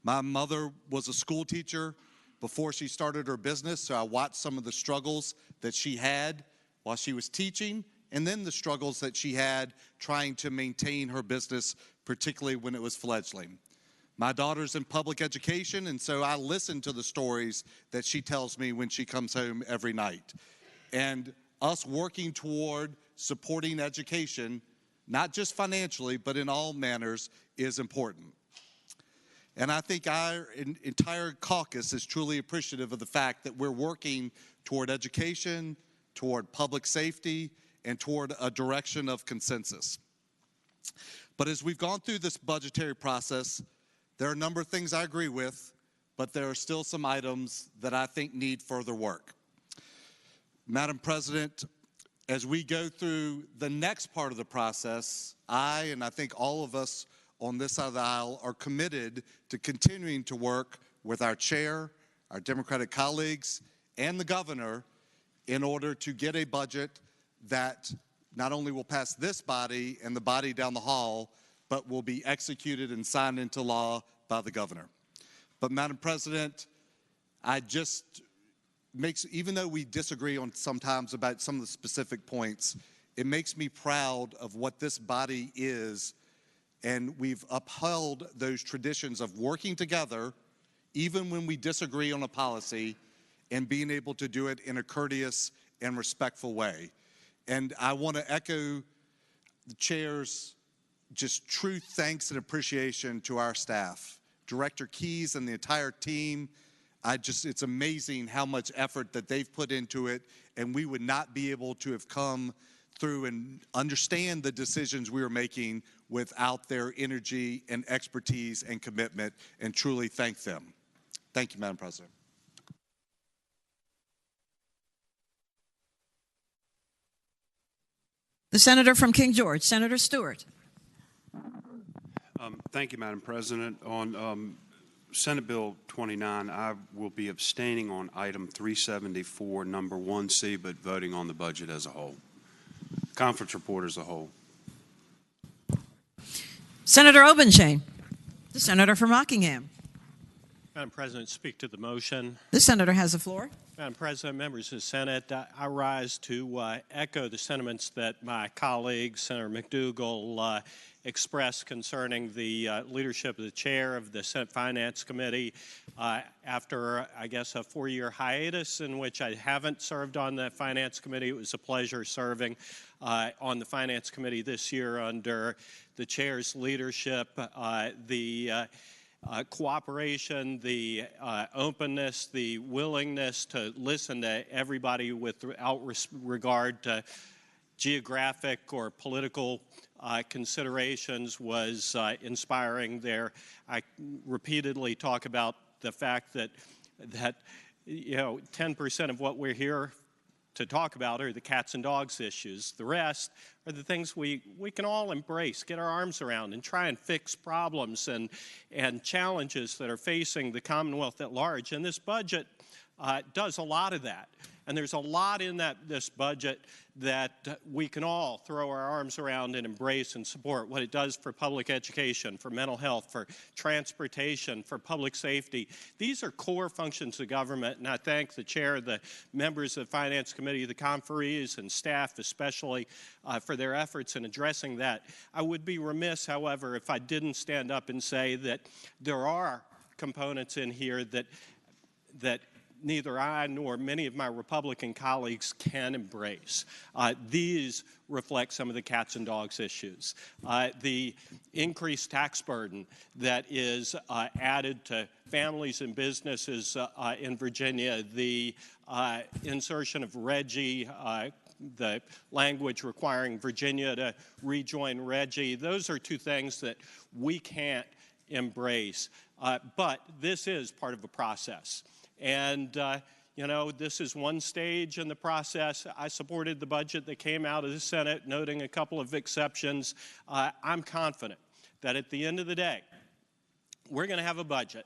My mother was a school teacher before she started her business, so I watched some of the struggles that she had while she was teaching, and then the struggles that she had trying to maintain her business, particularly when it was fledgling. My daughter's in public education, and so I listen to the stories that she tells me when she comes home every night. And us working toward supporting education, not just financially, but in all manners, is important. And I think our entire caucus is truly appreciative of the fact that we're working toward education, toward public safety, and toward a direction of consensus. But as we've gone through this budgetary process, there are a number of things I agree with, but there are still some items that I think need further work. Madam President, as we go through the next part of the process, and I think all of us on this side of the aisle are committed to continuing to work with our chair, our Democratic colleagues, and the governor in order to get a budget that not only will pass this body and the body down the hall, but will be executed and signed into law by the governor. But Madam President, even though we disagree on sometimes about some of the specific points, it makes me proud of what this body is, and we've upheld those traditions of working together, even when we disagree on a policy, and being able to do it in a courteous and respectful way. And I want to echo the chair's just true thanks and appreciation to our staff, Director Keyes and the entire team. It's amazing how much effort that they've put into it, and we would not be able to have come through and understand the decisions we were making without their energy and expertise and commitment, and truly thank them. Thank you, Madam President. The senator from King George, Senator Stewart. Thank you, Madam President. On Senate Bill 29, I will be abstaining on item 374, number 1C, but voting on the budget as a whole. Conference report as a whole. Senator Obenshain, the senator from Rockingham. Madam President, speak to the motion. The senator has the floor. Madam President, members of the Senate, I rise to echo the sentiments that my colleague, Senator McDougall, expressed concerning the leadership of the chair of the Senate Finance Committee after, I guess, a 4-year hiatus in which I haven't served on the Finance Committee. It was a pleasure serving on the Finance Committee this year under the chair's leadership. The cooperation, the openness, the willingness to listen to everybody without regard to geographic or political considerations was inspiring there. I repeatedly talk about the fact that 10% of what we're here to talk about are the cats and dogs issues. The rest are the things we can all embrace, get our arms around, and try and fix problems and challenges that are facing the Commonwealth at large. And this budget does a lot of that. And there's a lot in this budget that we can all throw our arms around and embrace and support. What it does for public education, for mental health, for transportation, for public safety. These are core functions of government, and I thank the chair, the members of the Finance Committee, the conferees, and staff especially for their efforts in addressing that. I would be remiss, however, if I didn't stand up and say that there are components in here that neither I nor many of my Republican colleagues can embrace. These reflect some of the cats and dogs issues. The increased tax burden that is added to families and businesses in Virginia, the insertion of RGGI, the language requiring Virginia to rejoin RGGI, those are two things that we can't embrace. But this is part of a process. And, you know, this is one stage in the process. I supported the budget that came out of the Senate, noting a couple of exceptions. I'm confident that at the end of the day, we're going to have a budget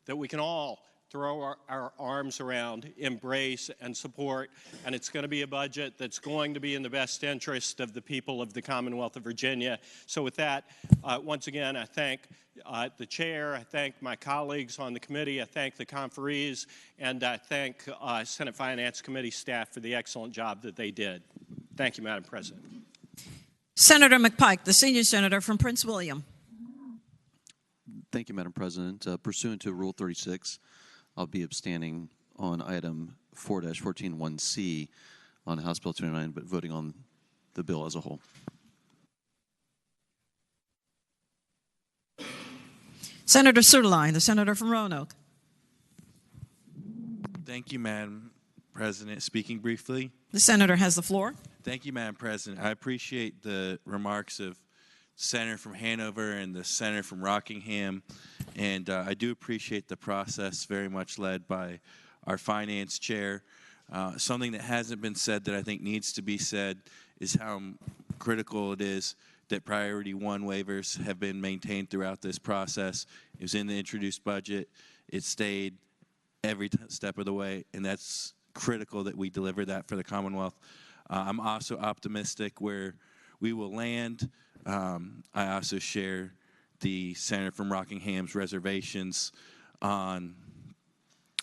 that we can all throw our arms around, embrace, and support, and it's going to be a budget that's going to be in the best interest of the people of the Commonwealth of Virginia. So with that, once again, I thank the chair, I thank my colleagues on the committee, I thank the conferees, and I thank Senate Finance Committee staff for the excellent job that they did. Thank you, Madam President. Senator McPike, the senior senator from Prince William. Thank you, Madam President. Pursuant to Rule 36, I'll be abstaining on item 4-141C on House Bill 29, but voting on the bill as a whole. Senator Suderline, the senator from Roanoke. Thank you, Madam President. Speaking briefly. The senator has the floor. Thank you, Madam President. I appreciate the remarks of Senator from Hanover and the Senator from Rockingham, and I do appreciate the process very much led by our finance chair. Something that hasn't been said that I think needs to be said is how critical it is that Priority 1 waivers have been maintained throughout this process. It was in the introduced budget. It stayed every step of the way, and that's critical that we deliver that for the Commonwealth. I'm also optimistic where we will land. I also share the Senator from Rockingham's reservations on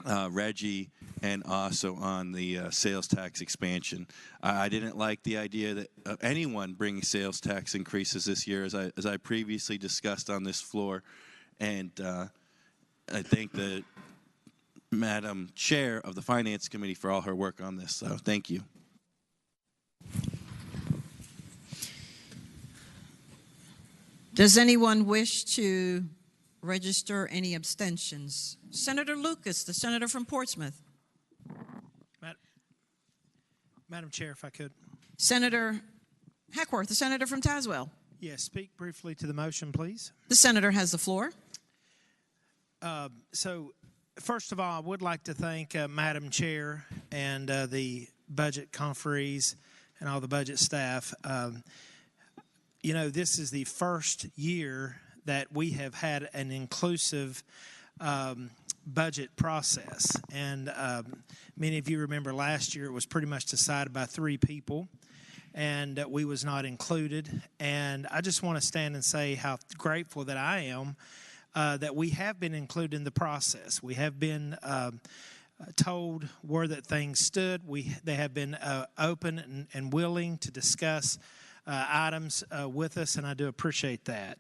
RGGI and also on the sales tax expansion. I didn't like the idea that anyone bringing sales tax increases this year, as I previously discussed on this floor, and I thank the Madam Chair of the Finance Committee for all her work on this. So thank you. Does anyone wish to register any abstentions? Senator Lucas, the senator from Portsmouth. Madam Chair, if I could. Senator Hackworth, the senator from Tazewell. Yes, speak briefly to the motion, please. The senator has the floor. So, first of all, I would like to thank Madam Chair and the budget conferees and all the budget staff. You know, this is the first year that we have had an inclusive budget process. And many of you remember last year it was pretty much decided by 3 people, and we was not included. And I just want to stand and say how grateful that I am that we have been included in the process. We have been told where that things stood. They have been open and willing to discuss items with us, and I do appreciate that.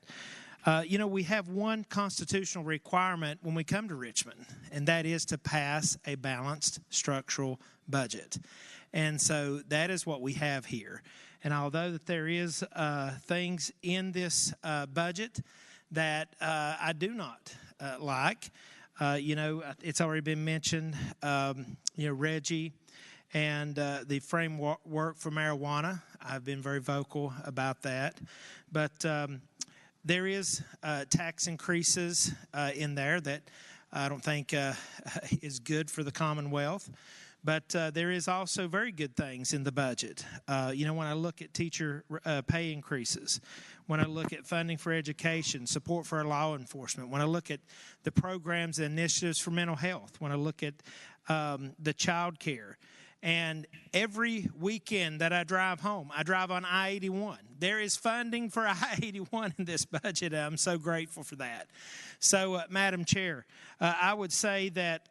You know, we have one constitutional requirement when we come to Richmond, and that is to pass a balanced structural budget. And so that is what we have here. And although that there is things in this budget that I do not like, you know, it's already been mentioned, you know, RGGI and the framework for marijuana. I've been very vocal about that. But there is tax increases in there that I don't think is good for the Commonwealth. But there is also very good things in the budget. You know, when I look at teacher pay increases, when I look at funding for education, support for law enforcement, when I look at the programs and initiatives for mental health, when I look at the child care, and every weekend that I drive home, I drive on I-81. There is funding for I-81 in this budget. I'm so grateful for that. So, Madam Chair, I would say that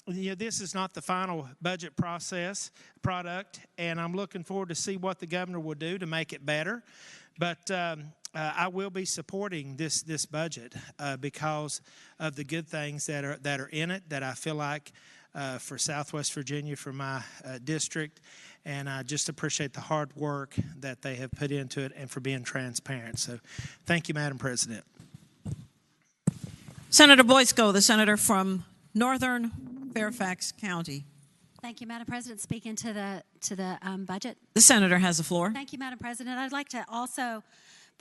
you know, this is not the final budget product, and I'm looking forward to see what the governor will do to make it better. But I will be supporting this budget because of the good things that are in it that I feel like for Southwest Virginia, for my district, and I just appreciate the hard work that they have put into it and for being transparent. So thank you, Madam President. Senator Boysko, the senator from Northern Fairfax County. Thank you, Madam President. Speaking to the budget. The senator has the floor. Thank you, Madam President. I'd like to also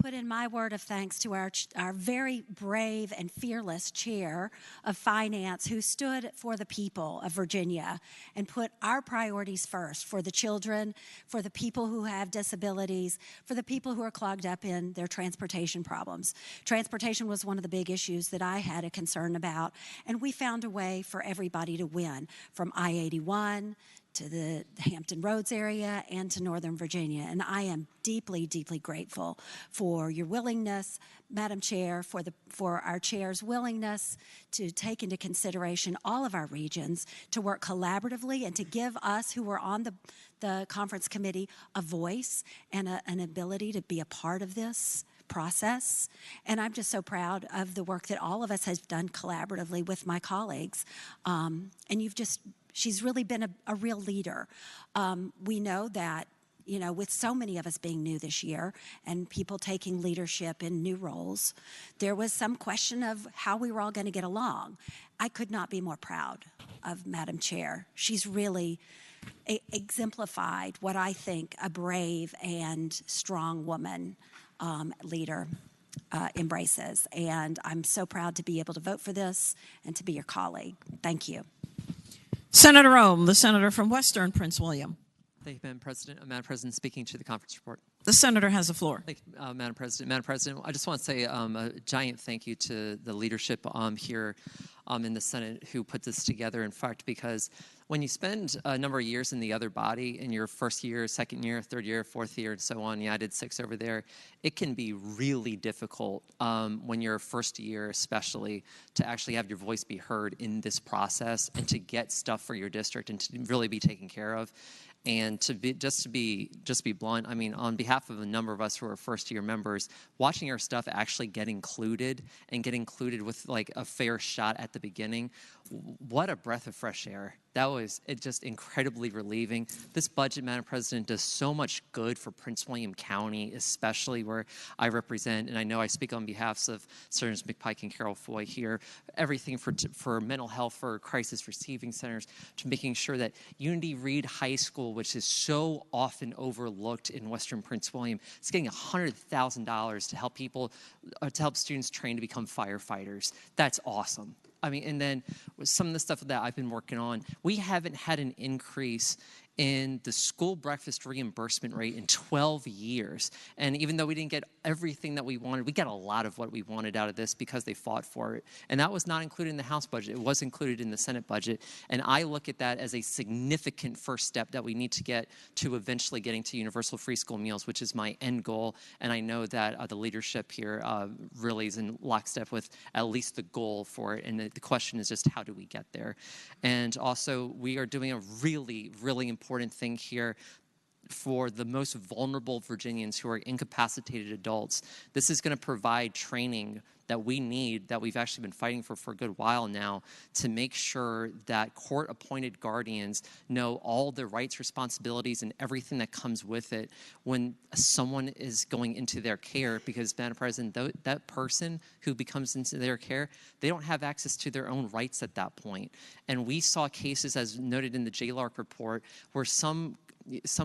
put in my word of thanks to our very brave and fearless chair of finance who stood for the people of Virginia and put our priorities first for the children, for the people who have disabilities, for the people who are clogged up in their transportation problems. Transportation was one of the big issues that I had a concern about, and we found a way for everybody to win, from I-81 to the Hampton Roads area and to Northern Virginia. And I am deeply, deeply grateful for your willingness, Madam Chair, for our chair's willingness to take into consideration all of our regions, to work collaboratively and to give us who were on the conference committee a voice and an ability to be a part of this process. And I'm just so proud of the work that all of us have done collaboratively with my colleagues. And she's really been a real leader. We know that, with so many of us being new this year and people taking leadership in new roles, there was some question of how we were all going to get along. I could not be more proud of Madam Chair. She's really exemplified what I think a brave and strong woman leader embraces. And I'm so proud to be able to vote for this and to be your colleague. Thank you. Senator Rome, the senator from Western Prince William. Thank you, Madam President. Madam President, speaking to the conference report. The senator has the floor. Thank you, Madam President. Madam President, I just want to say a giant thank you to the leadership here in the Senate who put this together, in fact, because when you spend a number of years in the other body, in your first year, second year, third year, fourth year, and so on, I did 6 over there, it can be really difficult when you're first year especially to actually have your voice be heard in this process and to get stuff for your district and to really be taken care of. And to be blunt, I mean, on behalf of a number of us who are first-year members, watching our stuff actually get included and get included with like a fair shot at the beginning, what a breath of fresh air. That was just incredibly relieving. This budget, Madam President, does so much good for Prince William County, especially where I represent, and I know I speak on behalf of Senators McPike and Carol Foy here, everything for mental health, for crisis receiving centers, to making sure that Unity Reed High School, which is so often overlooked in Western Prince William, is getting $100,000 to help to help students train to become firefighters. That's awesome. I mean, and then with some of the stuff that I've been working on, we haven't had an increase in the school breakfast reimbursement rate in 12 years. And even though we didn't get everything that we wanted, we got a lot of what we wanted out of this because they fought for it. And that was not included in the House budget. It was included in the Senate budget. And I look at that as a significant first step that we need to get to eventually getting to universal free school meals, which is my end goal. And I know that the leadership here really is in lockstep with at least the goal for it. And the question is just how do we get there? And also, we are doing a really, really important thing here for the most vulnerable Virginians who are incapacitated adults. This is going to provide training that we need, that we've actually been fighting for a good while now, to make sure that court-appointed guardians know all the rights, responsibilities, and everything that comes with it when someone is going into their care, because, Madam President, that person who becomes into their care, they don't have access to their own rights at that point. And we saw cases, as noted in the JLARC report, where some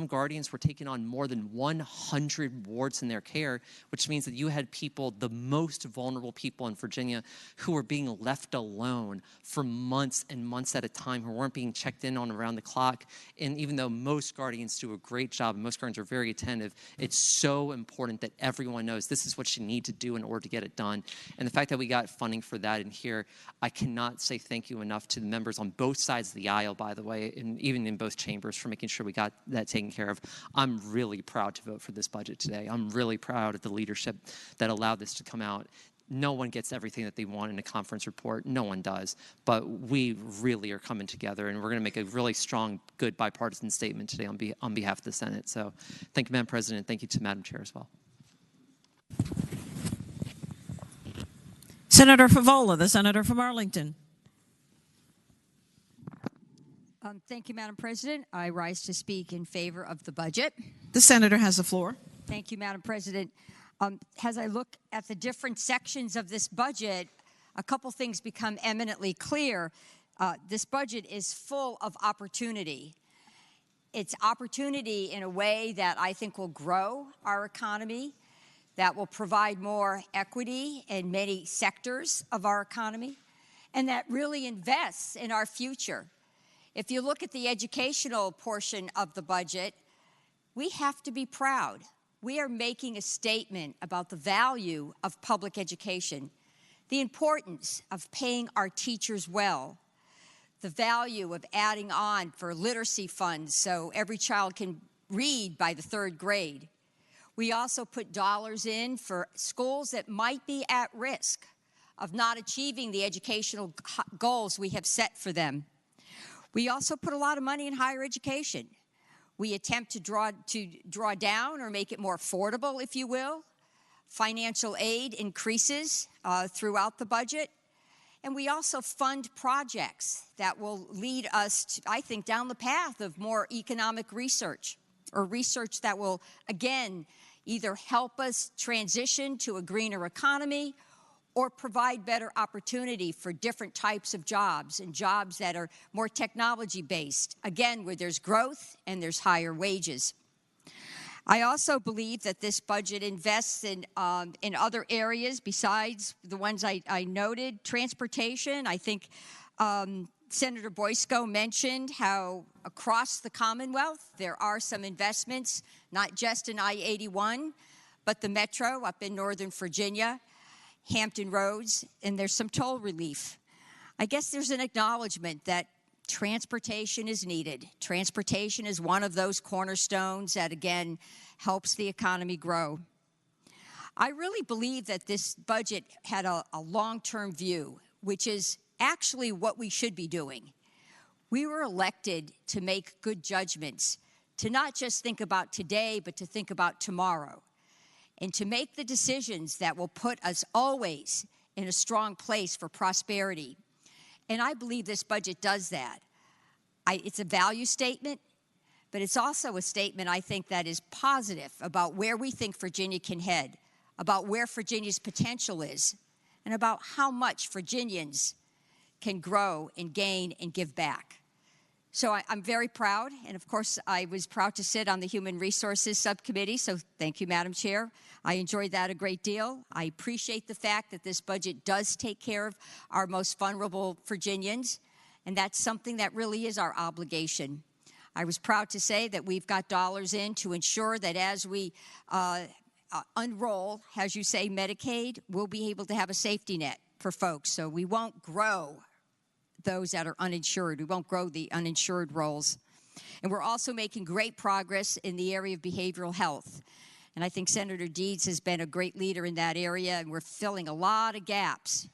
guardians were taking on more than 100 wards in their care, which means that you had people, the most vulnerable people in Virginia, who were being left alone for months and months at a time, who weren't being checked in on around the clock. And even though most guardians do a great job, and most guardians are very attentive, it's so important that everyone knows this is what you need to do in order to get it done. And the fact that we got funding for that in here, I cannot say thank you enough to the members on both sides of the aisle, by the way, and even in both chambers, for making sure we got that taken care of. I'm really proud to vote for this budget today. I'm really proud of the leadership that allowed this to come out. No one gets everything that they want in a conference report. No one does. But we really are coming together, and we're going to make a really strong, good bipartisan statement today on behalf of the Senate. So thank you, Madam President. Thank you to Madam Chair as well. Senator Favola, the senator from Arlington. Thank you, Madam President. I rise to speak in favor of the budget. The senator has the floor. Thank you, Madam President. As I look at the different sections of this budget, a couple things become eminently clear. This budget is full of opportunity. It's opportunity in a way that I think will grow our economy, that will provide more equity in many sectors of our economy, and that really invests in our future. If you look at the educational portion of the budget, we have to be proud. We are making a statement about the value of public education, the importance of paying our teachers well, the value of adding on for literacy funds so every child can read by the 3rd grade. We also put dollars in for schools that might be at risk of not achieving the educational goals we have set for them. We also put a lot of money in higher education. We attempt to draw down or make it more affordable, if you will. Financial aid increases throughout the budget. And we also fund projects that will lead us, to, I think, down the path of more economic research, or research that will, again, either help us transition to a greener economy or provide better opportunity for different types of jobs, and jobs that are more technology-based, again, where there's growth and there's higher wages. I also believe that this budget invests in other areas besides the ones I noted. Transportation, I think Senator Boysko mentioned how across the Commonwealth there are some investments, not just in I-81, but the Metro up in Northern Virginia, Hampton Roads, and there's some toll relief. I guess there's an acknowledgement that transportation is needed. Transportation is one of those cornerstones that, again, helps the economy grow. I really believe that this budget had a long-term view, which is actually what we should be doing. We were elected to make good judgments, to not just think about today, but to think about tomorrow, and to make the decisions that will put us always in a strong place for prosperity. And I believe this budget does that. It's a value statement, but it's also a statement, I think, that is positive about where we think Virginia can head, about where Virginia's potential is, and about how much Virginians can grow and gain and give back. So I'm very proud, and of course I was proud to sit on the Human Resources Subcommittee, so thank you, Madam Chair. I enjoyed that a great deal. I appreciate the fact that this budget does take care of our most vulnerable Virginians, and that's something that really is our obligation. I was proud to say that we've got dollars in to ensure that as we unroll, as you say, Medicaid, we'll be able to have a safety net for folks, so we won't grow those that are uninsured. We won't grow the uninsured rolls. And we're also making great progress in the area of behavioral health. And I think Senator Deeds has been a great leader in that area, and we're filling a lot of gaps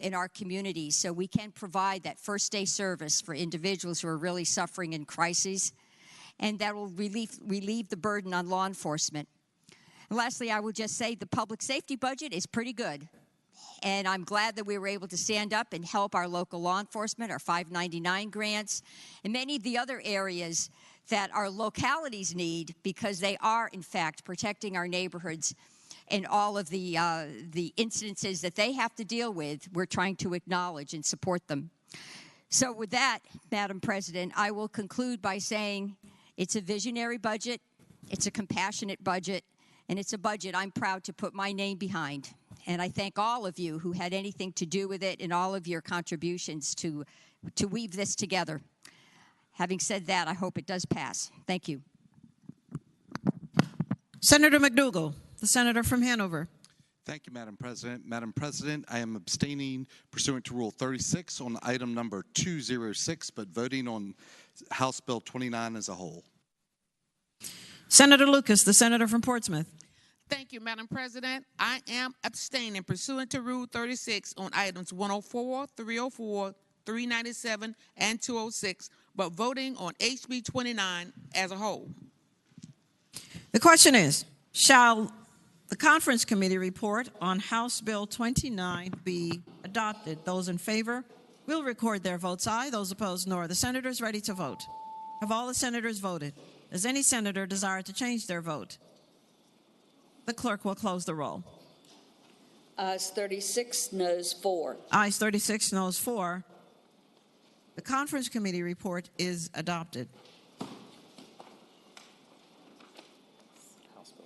in our communities so we can provide that first-day service for individuals who are really suffering in crises, and that will relieve the burden on law enforcement. And lastly, I will just say the public safety budget is pretty good. And I'm glad that we were able to stand up and help our local law enforcement, our 599 grants, and many of the other areas that our localities need, because they are, in fact, protecting our neighborhoods and all of the incidences that they have to deal with. We're trying to acknowledge and support them. So with that, Madam President, I will conclude by saying it's a visionary budget, it's a compassionate budget, and it's a budget I'm proud to put my name behind. And I thank all of you who had anything to do with it and all of your contributions to weave this together. Having said that, I hope it does pass. Thank you. Senator McDougall, the senator from Hanover. Thank you, Madam President. Madam President, I am abstaining pursuant to Rule 36 on item number 206, but voting on House Bill 29 as a whole. Senator Lucas, the senator from Portsmouth. Thank you, Madam President. I am abstaining pursuant to Rule 36 on items 104, 304, 397, and 206, but voting on HB 29 as a whole. The question is, shall the conference committee report on House Bill 29 be adopted? Those in favor We'll record their votes aye, those opposed no. Are the senators ready to vote? Have all the senators voted? Does any senator desire to change their vote? The clerk will close the roll. Ayes 36, noes 4. Ayes 36, noes 4. The conference committee report is adopted.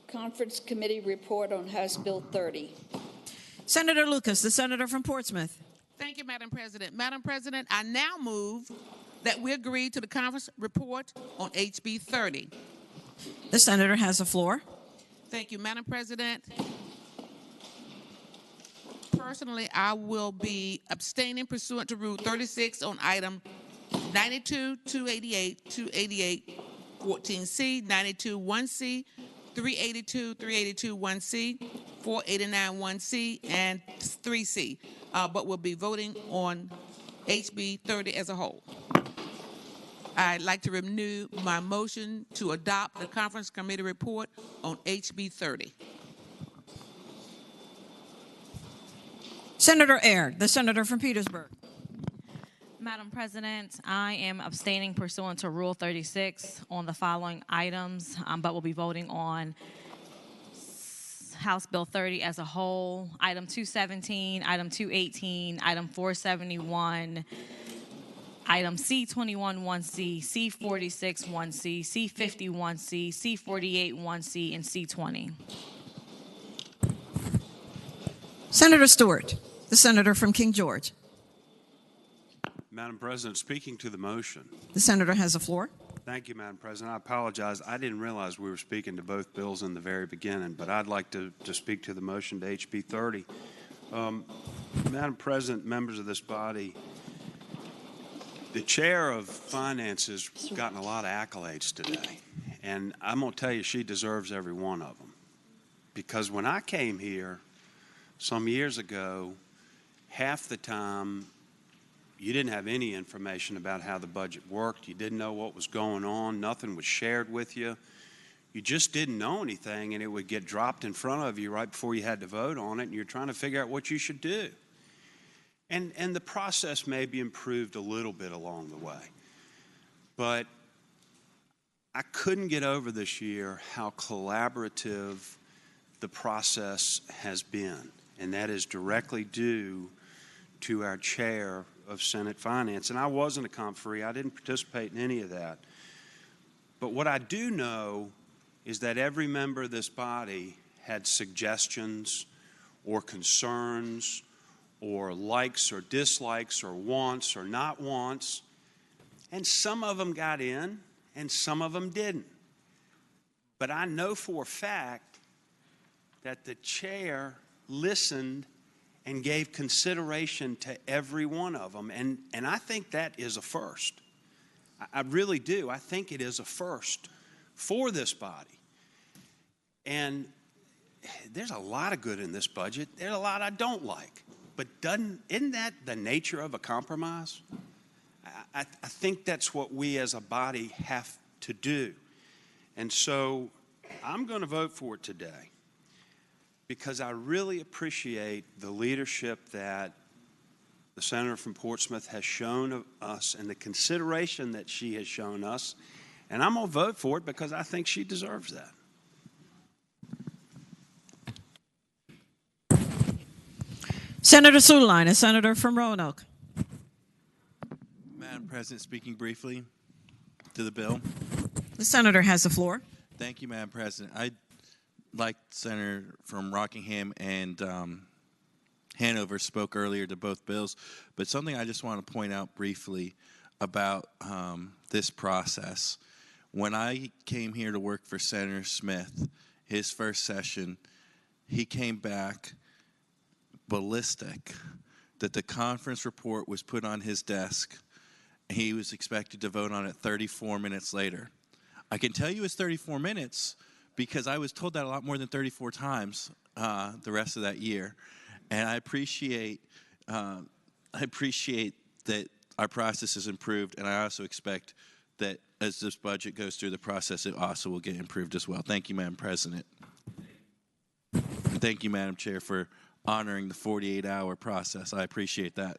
Conference committee report on House Bill 30. Senator Lucas, the senator from Portsmouth. Thank you, Madam President. Madam President, I now move that we agree to the conference report on HB 30. The senator has the floor. Thank you, Madam President. Personally, I will be abstaining pursuant to Rule 36 on item 92, 288, 288, 14C, 92, 1C, 382, 382, 1C, 489, 1C, and 3C, but we'll be voting on HB 30 as a whole. I'd like to renew my motion to adopt the conference committee report on HB 30. Senator Aird, the senator from Petersburg. Madam President, I am abstaining pursuant to Rule 36 on the following items, but we'll be voting on House Bill 30 as a whole, item 217, item 218, item 471, item C21 1C, C46 1C, C50 1C, C48 1C, and C20. Senator Stewart, the senator from King George. Madam President, speaking to the motion. The senator has the floor. Thank you, Madam President. I apologize. I didn't realize we were speaking to both bills in the very beginning, but I'd like to speak to the motion to HB 30. Madam President, members of this body, the chair of finance has gotten a lot of accolades today, and I'm going to tell you she deserves every one of them. Because when I came here some years ago, half the time you didn't have any information about how the budget worked. You didn't know what was going on. Nothing was shared with you. You just didn't know anything, and it would get dropped in front of you right before you had to vote on it, and you're trying to figure out what you should do. And the process may be improved a little bit along the way. But I couldn't get over this year how collaborative the process has been, and that is directly due to our chair of Senate Finance. And I wasn't a conferee. I didn't participate in any of that. But what I do know is that every member of this body had suggestions or concerns or likes or dislikes or wants or not wants. And some of them got in and some of them didn't. But I know for a fact that the chair listened and gave consideration to every one of them. And I think that is a first. I really do. I think it is a first for this body. And there's a lot of good in this budget. There's a lot I don't like. But isn't that the nature of a compromise? I think that's what we as a body have to do. And so I'm going to vote for it today, because I really appreciate the leadership that the senator from Portsmouth has shown of us and the consideration that she has shown us. And I'm going to vote for it because I think she deserves that. Senator Suline, a senator from Roanoke. Madam President, speaking briefly to the bill. The senator has the floor. Thank you, Madam President. I like the senator from Rockingham and Hanover spoke earlier to both bills, but something I just want to point out briefly about this process. When I came here to work for Senator Smith, his first session, he came back ballistic that the conference report was put on his desk. He was expected to vote on it 34 minutes later. I can tell you it's 34 minutes because I was told that a lot more than 34 times the rest of that year. And I appreciate that our process has improved, and I also expect that as this budget goes through the process, it also will get improved as well. Thank you, Madam President. And thank you, Madam Chair, for honoring the 48-hour process. I appreciate that.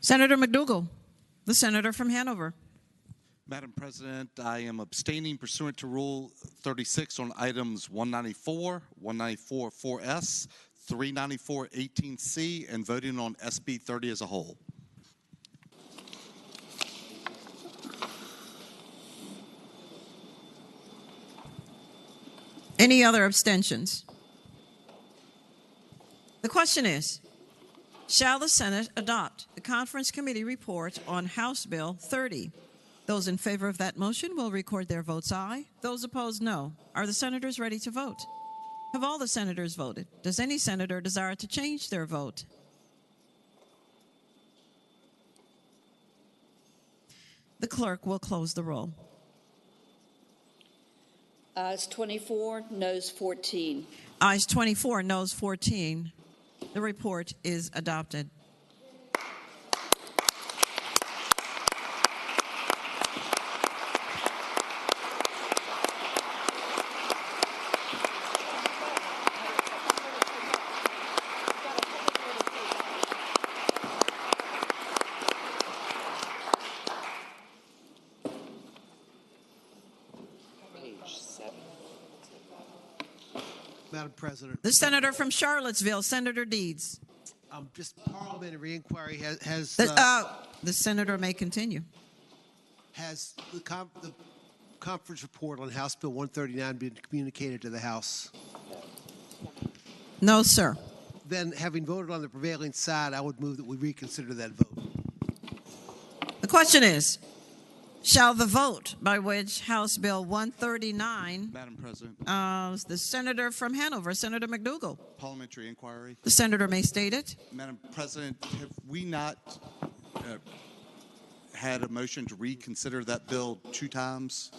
Senator McDougall, the senator from Hanover. Madam President, I am abstaining pursuant to Rule 36 on items 194, 194-4S, 394-18C, and voting on SB 30 as a whole. Any other abstentions? The question is, shall the Senate adopt the conference committee report on House Bill 30? Those in favor of that motion will record their votes aye. Those opposed, no. Are the senators ready to vote? Have all the senators voted? Does any senator desire to change their vote? The clerk will close the roll. Ayes 24, noes 14. Ayes 24, noes 14. The report is adopted. Madam President. The senator from Charlottesville, Senator Deeds. Just parliamentary inquiry has The senator may continue. has the conference report on House Bill 139 been communicated to the House? No, sir. Then, having voted on the prevailing side, I would move that we reconsider that vote. The question is, shall the vote by which House Bill 139, Madam President, the senator from Hanover, Senator McDougall, parliamentary inquiry. the senator may state it. Madam President, have we not had a motion to reconsider that bill 2 times?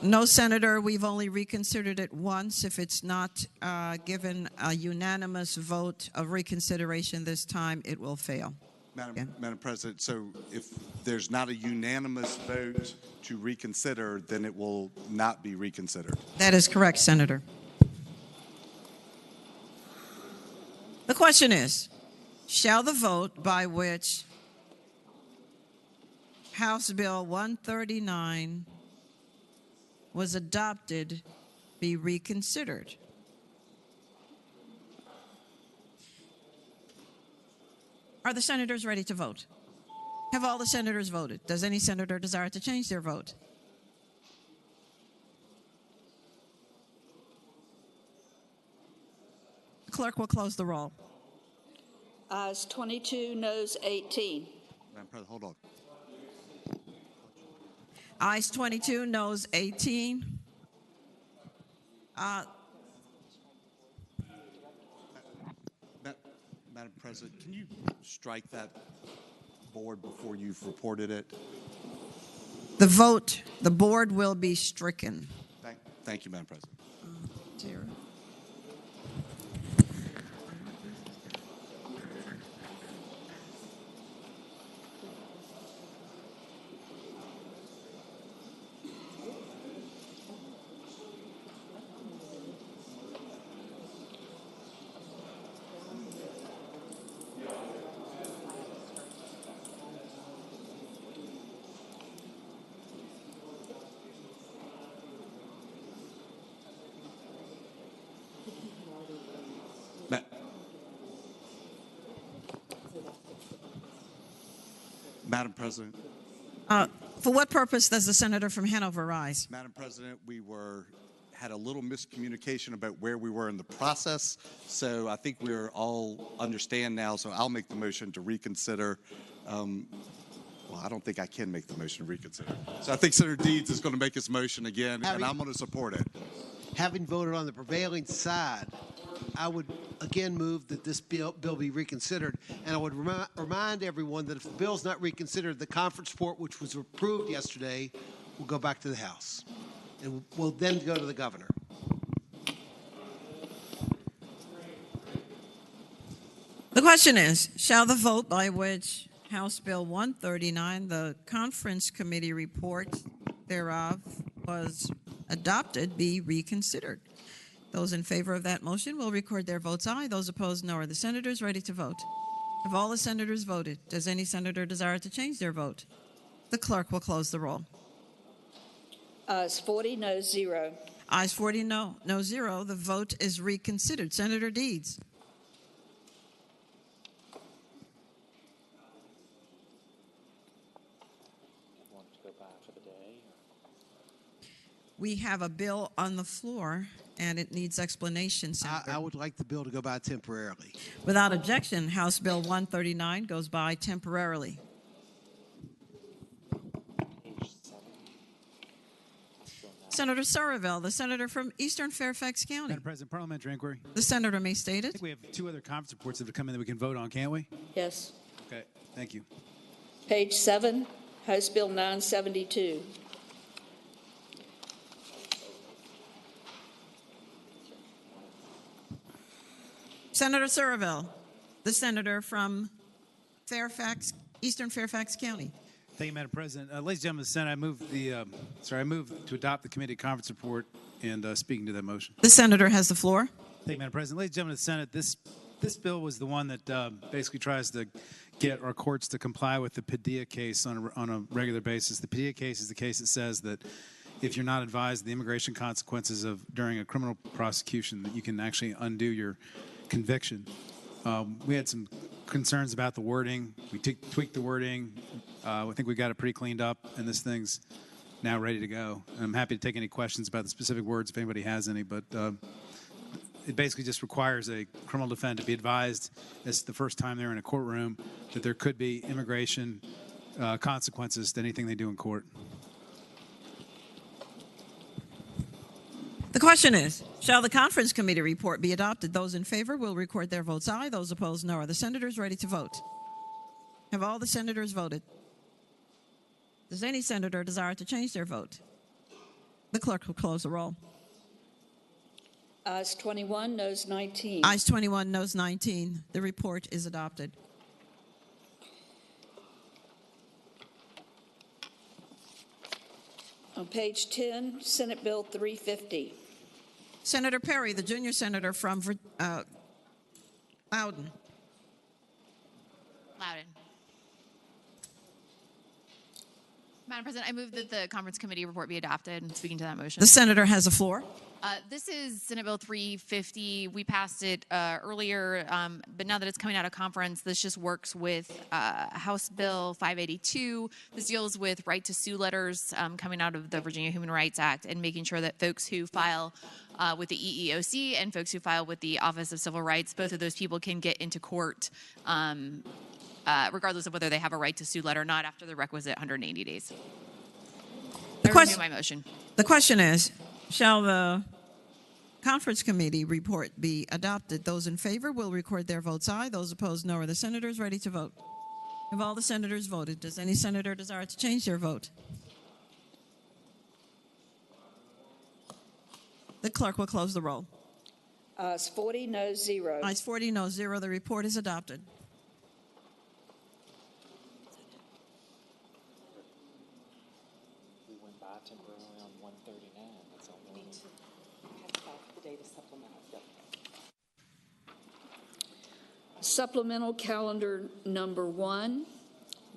No, Senator, we've only reconsidered it once. If it's not given a unanimous vote of reconsideration this time, it will fail. Madam President, so if there's not a unanimous vote to reconsider, then it will not be reconsidered. That is correct, Senator. The question is, shall the vote by which House Bill 139 was adopted be reconsidered? Are the senators ready to vote? Have all the senators voted? Does any senator desire to change their vote? The clerk will close the roll. Ayes 22, noes 18. Madam President, hold on. Ayes 22, noes 18. Madam President, can you strike that board before you've reported it? The board will be stricken. Thank you, Madam President. Tara. Madam President. For what purpose does the senator from Hanover rise? Madam President, we had a little miscommunication about where we were in the process, so I think we're all understand now, so I'll make the motion to reconsider. Well, I don't think I can make the motion to reconsider. So I think Senator Deeds is going to make his motion again, and I'm going to support it. Having voted on the prevailing side, I would again move that this bill be reconsidered. And I would remind everyone that if the bill is not reconsidered, the conference report, which was approved yesterday, will go back to the House. And will then go to the governor. The question is, shall the vote by which House Bill 139, the conference committee report thereof, was adopted, be reconsidered? Those in favor of that motion will record their votes aye. Those opposed, no. Are the senators ready to vote? Have all the senators voted? Does any senator desire to change their vote? The clerk will close the roll. Ayes 40, no 0. Ayes 40, no 0. The vote is reconsidered. Senator Deeds. We have a bill on the floor, and it needs explanation, Senator. I would like the bill to go by temporarily. Without objection, House Bill 139 goes by temporarily. Senator Surreville, the senator from Eastern Fairfax County. Madam President, parliamentary inquiry. The senator may state I it. think we have two other conference reports that have come in that we can vote on, can't we? Yes. Okay, thank you. Page 7, House Bill 972. Senator Surreville, the senator from Fairfax, Eastern Fairfax County. Thank you, Madam President. Ladies and gentlemen of the Senate, I move to adopt the committee conference report and speaking to that motion. The senator has the floor. Thank you, Madam President. Ladies and gentlemen of the Senate, this bill was the one that basically tries to get our courts to comply with the Padilla case on a regular basis. The Padilla case is the case that says that if you're not advised of the immigration consequences of during a criminal prosecution, that you can actually undo your conviction. We had some concerns about the wording. We tweaked the wording. I think we got it pretty cleaned up, and this thing's now ready to go. And I'm happy to take any questions about the specific words if anybody has any, but it basically just requires a criminal defendant to be advised as the first time they're in a courtroom that there could be immigration consequences to anything they do in court. The question is, shall the conference committee report be adopted? Those in favor will record their votes aye. Those opposed, no. Are the senators ready to vote? Have all the senators voted? Does any senator desire to change their vote? The clerk will close the roll. Ayes 21, noes 19. Ayes 21, noes 19. The report is adopted. On page 10, Senate Bill 350. Senator Perry, the junior senator from Loudon. Madam President, I move that the conference committee report be adopted. And speaking to that motion. The senator has the floor. This is Senate Bill 350. We passed it earlier, but now that it's coming out of conference, this just works with House Bill 582. This deals with right to sue letters coming out of the Virginia Human Rights Act and making sure that folks who file with the EEOC and folks who file with the Office of Civil Rights, both of those people can get into court regardless of whether they have a right to sue letter or not after the requisite 180 days. I renew my motion. The question is, shall the conference committee report be adopted? Those in favor will record their votes aye. Those opposed, no. Are the senators ready to vote? Have all the senators voted? Does any senator desire to change their vote? The clerk will close the roll. Ayes 40, noes 0. Ayes 40, no 0. The report is adopted. We went by temporarily on 139. That's all we need to have the data supplemental. Supplemental calendar number 1.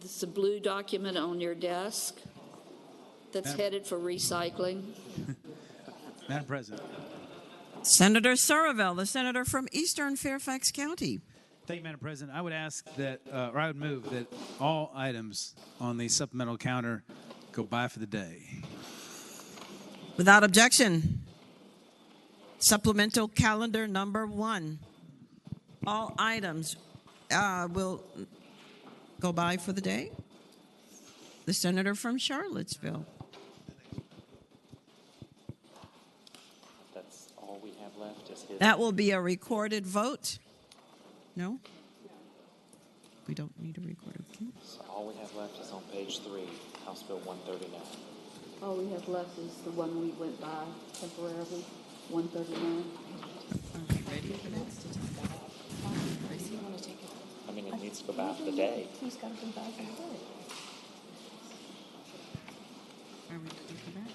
This is a blue document on your desk that's headed for recycling. Madam President. Senator Surreville, the senator from Eastern Fairfax County. Thank you, Madam President. I would ask that, or I would move that all items on the supplemental counter go by for the day. Without objection, supplemental calendar number 1. All items will go by for the day. The senator from Charlottesville. That's all we have left is his. That will be a recorded vote. No? We don't need a recorded vote. So all we have left is on page 3, House Bill 139. All we have left is the one we went by temporarily, 139. Are we ready for that? I mean, it needs to go by for the day. Who's got to go by for the day? Are we ready for that?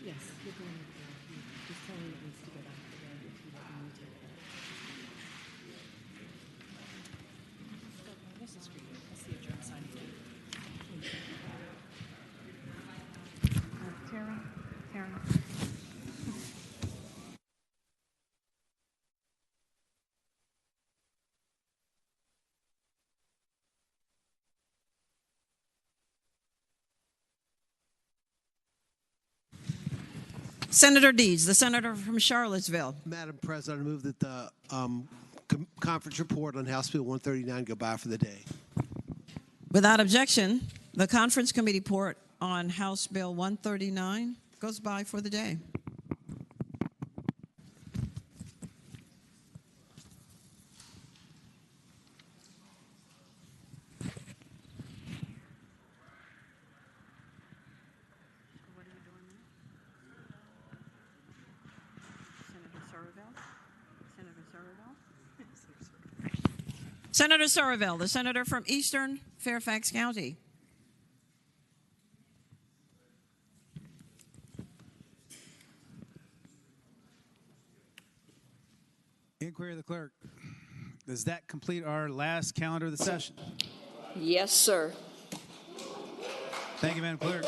Yes, you're going to Senator Deeds, the senator from Charlottesville. Madam President, I move that the conference report on House Bill 139 go by for the day. Without objection, the conference committee report on House Bill 139 goes by for the day. Senator Surville, the senator from Eastern Fairfax County. Inquiry of the clerk. Does that complete our last calendar of the session? Yes, sir. Thank you, Madam Clerk.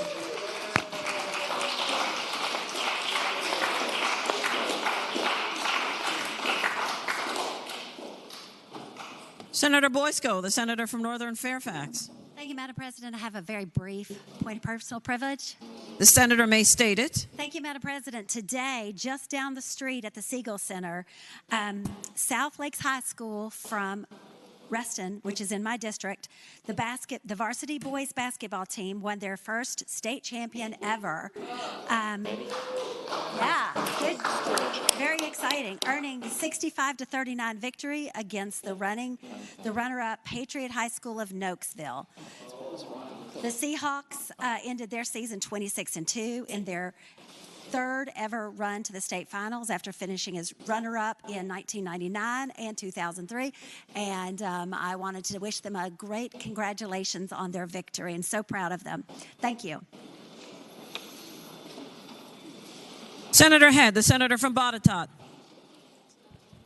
Senator Boysko, the senator from Northern Fairfax. Thank you, Madam President. I have a very brief point of personal privilege. The senator may state it. Thank you, Madam President. Today, just down the street at the Siegel Center, South Lakes High School from Reston, which is in my district, the varsity boys basketball team won their first state champion ever. Yeah, good, very exciting, earning 65-39 victory against the runner-up Patriot High School of Nokesville. The Seahawks ended their season 26-2 in their third ever run to the state finals after finishing as runner-up in 1999 and 2003. And I wanted to wish them a great congratulations on their victory, and so proud of them. Thank you. Senator Head, the senator from Botetourt.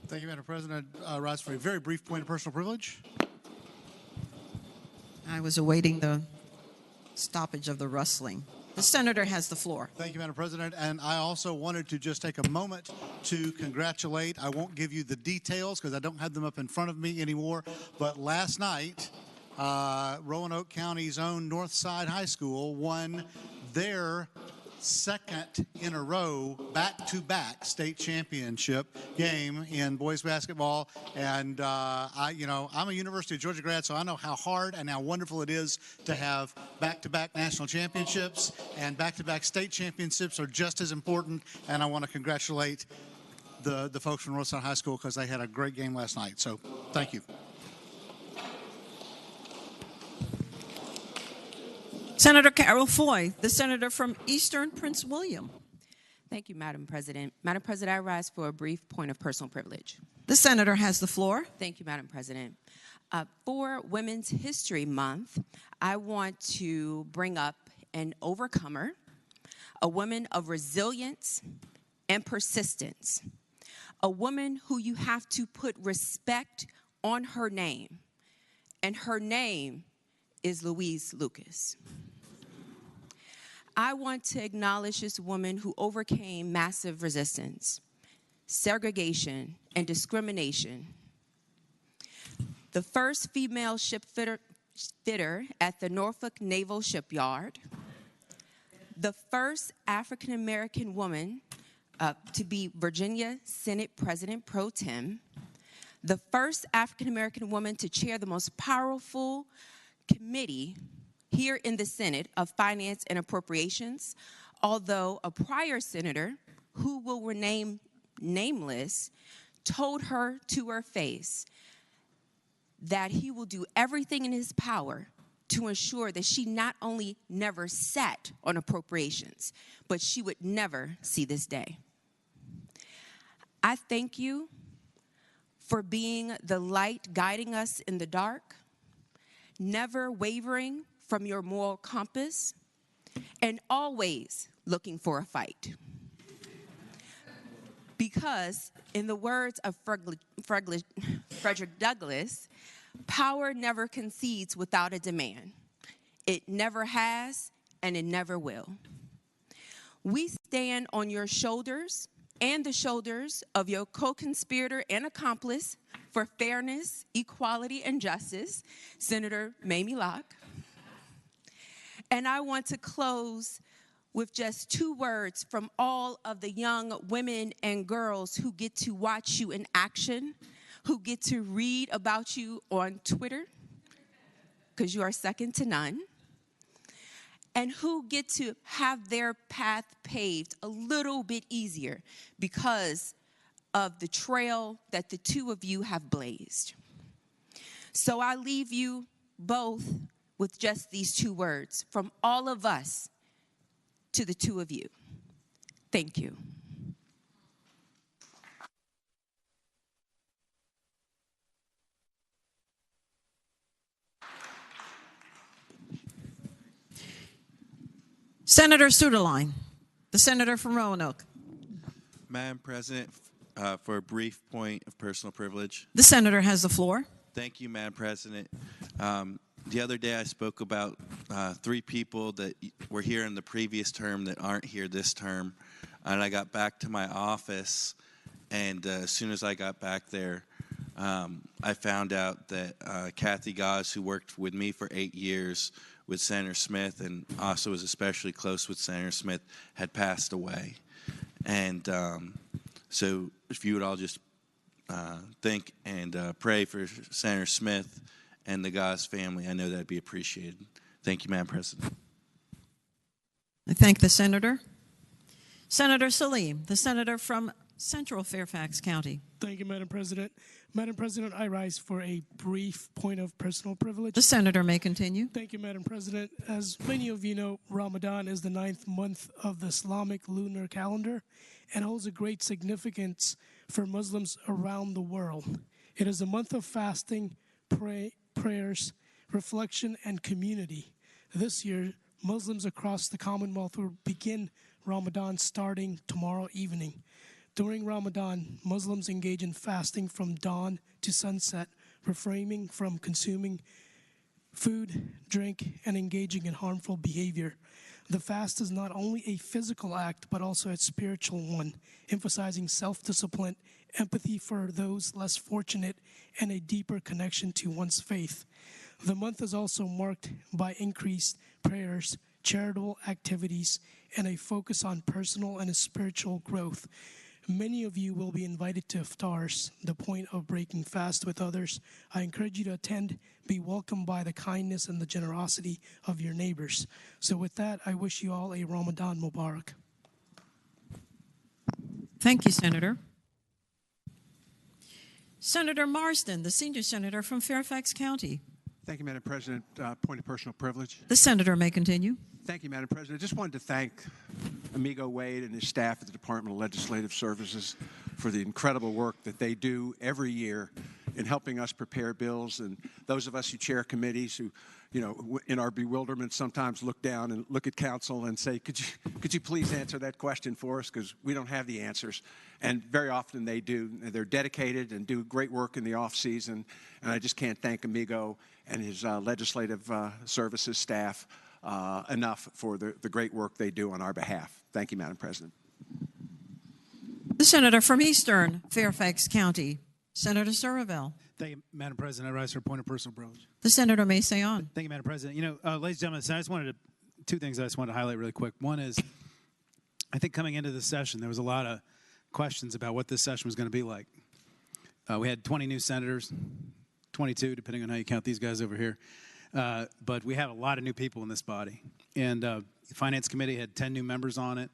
Thank you, Madam President. I rise for a very brief point of personal privilege. I was awaiting the stoppage of the rustling. The senator has the floor. Thank you, Madam President. And I also wanted to just take a moment to congratulate. I won't give you the details because I don't have them up in front of me anymore. But last night, Roanoke County's own Northside High School won their second in a row back-to-back state championship game in boys basketball. And I'm a University of Georgia grad, so I know how hard and how wonderful it is to have back-to-back national championships, and back-to-back state championships are just as important. And I want to congratulate the folks from Northside High School because they had a great game last night. So thank you. Senator Carol Foy, the senator from Eastern Prince William. Thank you, Madam President. Madam President, I rise for a brief point of personal privilege. The senator has the floor. Thank you, Madam President. For Women's History Month, I want to bring up an overcomer, a woman of resilience and persistence, a woman who you have to put respect on her name, and her name is Louise Lucas. I want to acknowledge this woman who overcame massive resistance, segregation, and discrimination. The first female ship fitter at the Norfolk Naval Shipyard, the first African-American woman to be Virginia Senate President Pro Tem, the first African-American woman to chair the most powerful committee here in the Senate of Finance and Appropriations, although a prior senator, who will remain nameless, told her to her face that he will do everything in his power to ensure that she not only never sat on appropriations, but she would never see this day. I thank you for being the light guiding us in the dark, never wavering from your moral compass, and always looking for a fight. Because, in the words of Frederick Douglass, power never concedes without a demand. It never has, and it never will. We stand on your shoulders and the shoulders of your co-conspirator and accomplice for fairness, equality, and justice, Senator Mamie Locke. And I want to close with just 2 words from all of the young women and girls who get to watch you in action, who get to read about you on Twitter, because you are second to none, and who get to have their path paved a little bit easier because of the trail that the 2 of you have blazed. So I leave you both with just these 2 words from all of us to the 2 of you. Thank you. Senator Suderline, the senator from Roanoke. Madam President, for a brief point of personal privilege. The senator has the floor. Thank you, Madam President. The other day I spoke about 3 people that were here in the previous term that aren't here this term. And I got back to my office, and as soon as I got back there, I found out that Kathy Gause, who worked with me for 8 years with Senator Smith and also was especially close with Senator Smith, had passed away. And so if you would all just think and pray for Senator Smith and the Gause family, I know that'd be appreciated. Thank you, Madam President. I thank the senator. Senator Salim, the senator from Central Fairfax County. Thank you, Madam President. Madam President, I rise for a brief point of personal privilege. The senator may continue. Thank you, Madam President. As many of you know, Ramadan is the 9th month of the Islamic lunar calendar and holds a great significance for Muslims around the world. It is a month of fasting, prayers, reflection, and community. This year, Muslims across the Commonwealth will begin Ramadan starting tomorrow evening. During Ramadan, Muslims engage in fasting from dawn to sunset, refraining from consuming food, drink, and engaging in harmful behavior. The fast is not only a physical act, but also a spiritual one, emphasizing self-discipline, empathy for those less fortunate, and a deeper connection to one's faith. The month is also marked by increased prayers, charitable activities, and a focus on personal and spiritual growth. Many of you will be invited to iftars, the point of breaking fast with others. I encourage you to attend, be welcomed by the kindness and the generosity of your neighbors. So with that, I wish you all a Ramadan Mubarak. Thank you, Senator. Senator Marsden, the senior senator from Fairfax County. Thank you, Madam President. Point of personal privilege. The senator may continue. Thank you, Madam President. I just wanted to thank Amigo Wade and his staff at the Department of Legislative Services for the incredible work that they do every year in helping us prepare bills, and those of us who chair committees who, you know, in our bewilderment sometimes look down and look at counsel and say, could you please answer that question for us, because we don't have the answers. And very often they do. They're dedicated and do great work in the off season, and I just can't thank Amigo and his legislative services staff enough for the great work they do on our behalf. Thank you, Madam President. The senator from Eastern Fairfax County, Senator Surville. Thank you, Madam President. I rise for a point of personal privilege. The senator may say on. Thank you, Madam President. You know, ladies and gentlemen, two things I just wanted to highlight really quick. One is, I think coming into this session, there was a lot of questions about what this session was going to be like. We had 20 new senators, 22, depending on how you count these guys over here. But we have a lot of new people in this body. And the Finance Committee had 10 new members on it.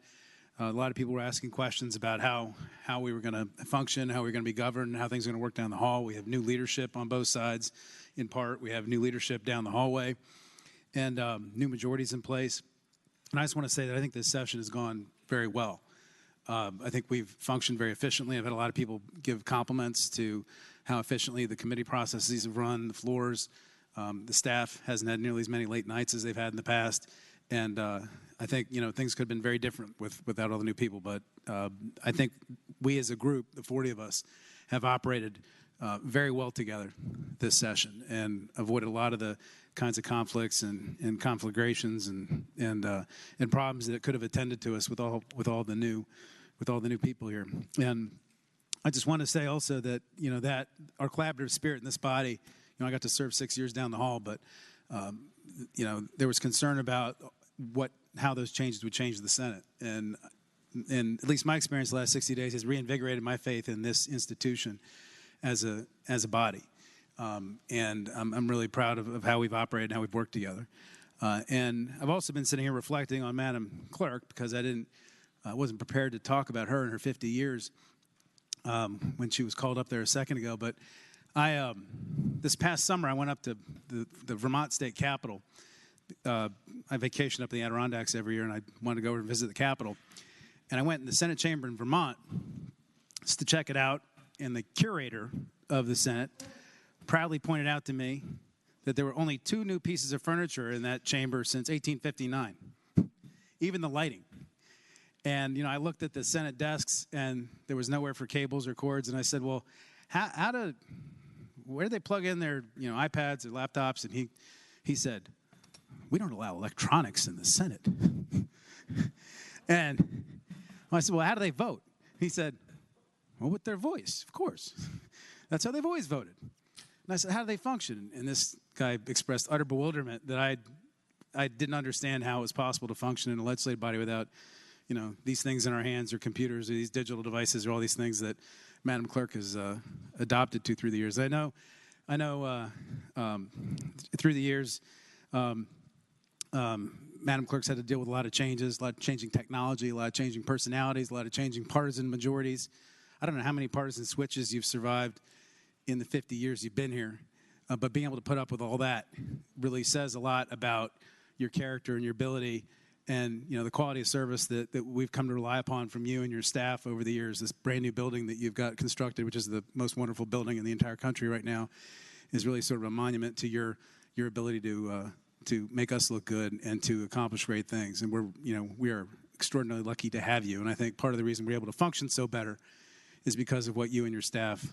A lot of people were asking questions about how we were going to function, how we were going to be governed, how things are going to work down the hall. We have new leadership on both sides. In part, we have new leadership down the hallway and new majorities in place. And I just want to say that I think this session has gone very well. I think we've functioned very efficiently. I've had a lot of people give compliments to how efficiently the committee processes have run, the floors. The staff hasn't had nearly as many late nights as they've had in the past. And I think, you know, things could have been very different without all the new people. But I think we as a group, the 40 of us, have operated very well together this session and avoided a lot of the kinds of conflicts and conflagrations and problems that could have attended to us with all the new people here. And I just want to say also that, you know, that our collaborative spirit in this body, you know, I got to serve 6 years down the hall, but, you know, there was concern about what how those changes would change the Senate. And at least my experience the last 60 days has reinvigorated my faith in this institution as a body. And I'm really proud of how we've operated and how we've worked together. And I've also been sitting here reflecting on Madam Clerk, because I wasn't prepared to talk about her and her 50 years when she was called up there a second ago. But this past summer, I went up to the Vermont State Capitol. I vacation up in the Adirondacks every year, and I wanted to go over and visit the Capitol. And I went in the Senate chamber in Vermont just to check it out, and the curator of the Senate proudly pointed out to me that there were only 2 new pieces of furniture in that chamber since 1859, even the lighting. And, I looked at the Senate desks, and there was nowhere for cables or cords, and I said, well, where do they plug in their, iPads or laptops? And he said, we don't allow electronics in the Senate. And I said, well, how do they vote? He said, well, with their voice, of course. That's how they've always voted. And I said, how do they function? And this guy expressed utter bewilderment that I didn't understand how it was possible to function in a legislative body without, these things in our hands, or computers, or these digital devices, or all these things that Madam Clerk has adopted to through the years. I know through the years, Madam Clerk's had to deal with a lot of changes, a lot of changing technology, a lot of changing personalities, a lot of changing partisan majorities. I don't know how many partisan switches you've survived in the 50 years you've been here, but being able to put up with all that really says a lot about your character and your ability, and the quality of service that we've come to rely upon from you and your staff over the years. This brand new building that you've got constructed, which is the most wonderful building in the entire country right now, is really sort of a monument to your ability to make us look good and to accomplish great things. And we are extraordinarily lucky to have you. And I think part of the reason we're able to function so better is because of what you and your staff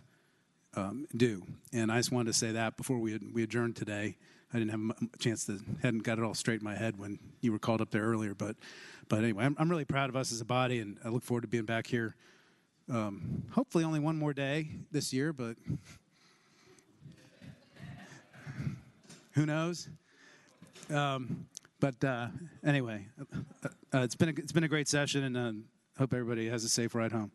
do. And I just wanted to say that before we adjourned today. I didn't have a chance hadn't got it all straight in my head when you were called up there earlier. But anyway, I'm really proud of us as a body, and I look forward to being back here. Hopefully only one more day this year, but who knows? Anyway, it's been a great session, and hope everybody has a safe ride home.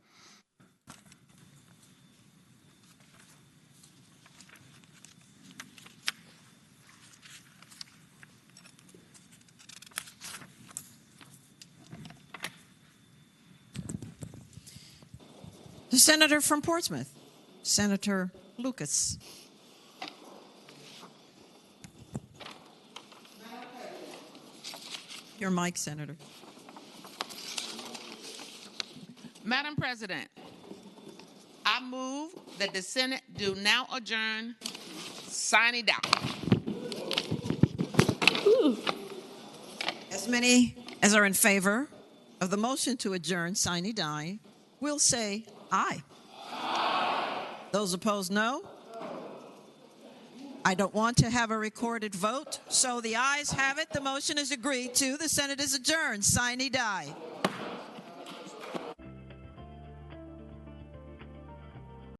The senator from Portsmouth, Senator Lucas. Your mic, Senator. Madam President, I move that the Senate do now adjourn. Sine die. As many as are in favor of the motion to adjourn, sine die, will say aye. Those opposed, no. I don't want to have a recorded vote, so the ayes have it. The motion is agreed to. The Senate is adjourned. Sine die.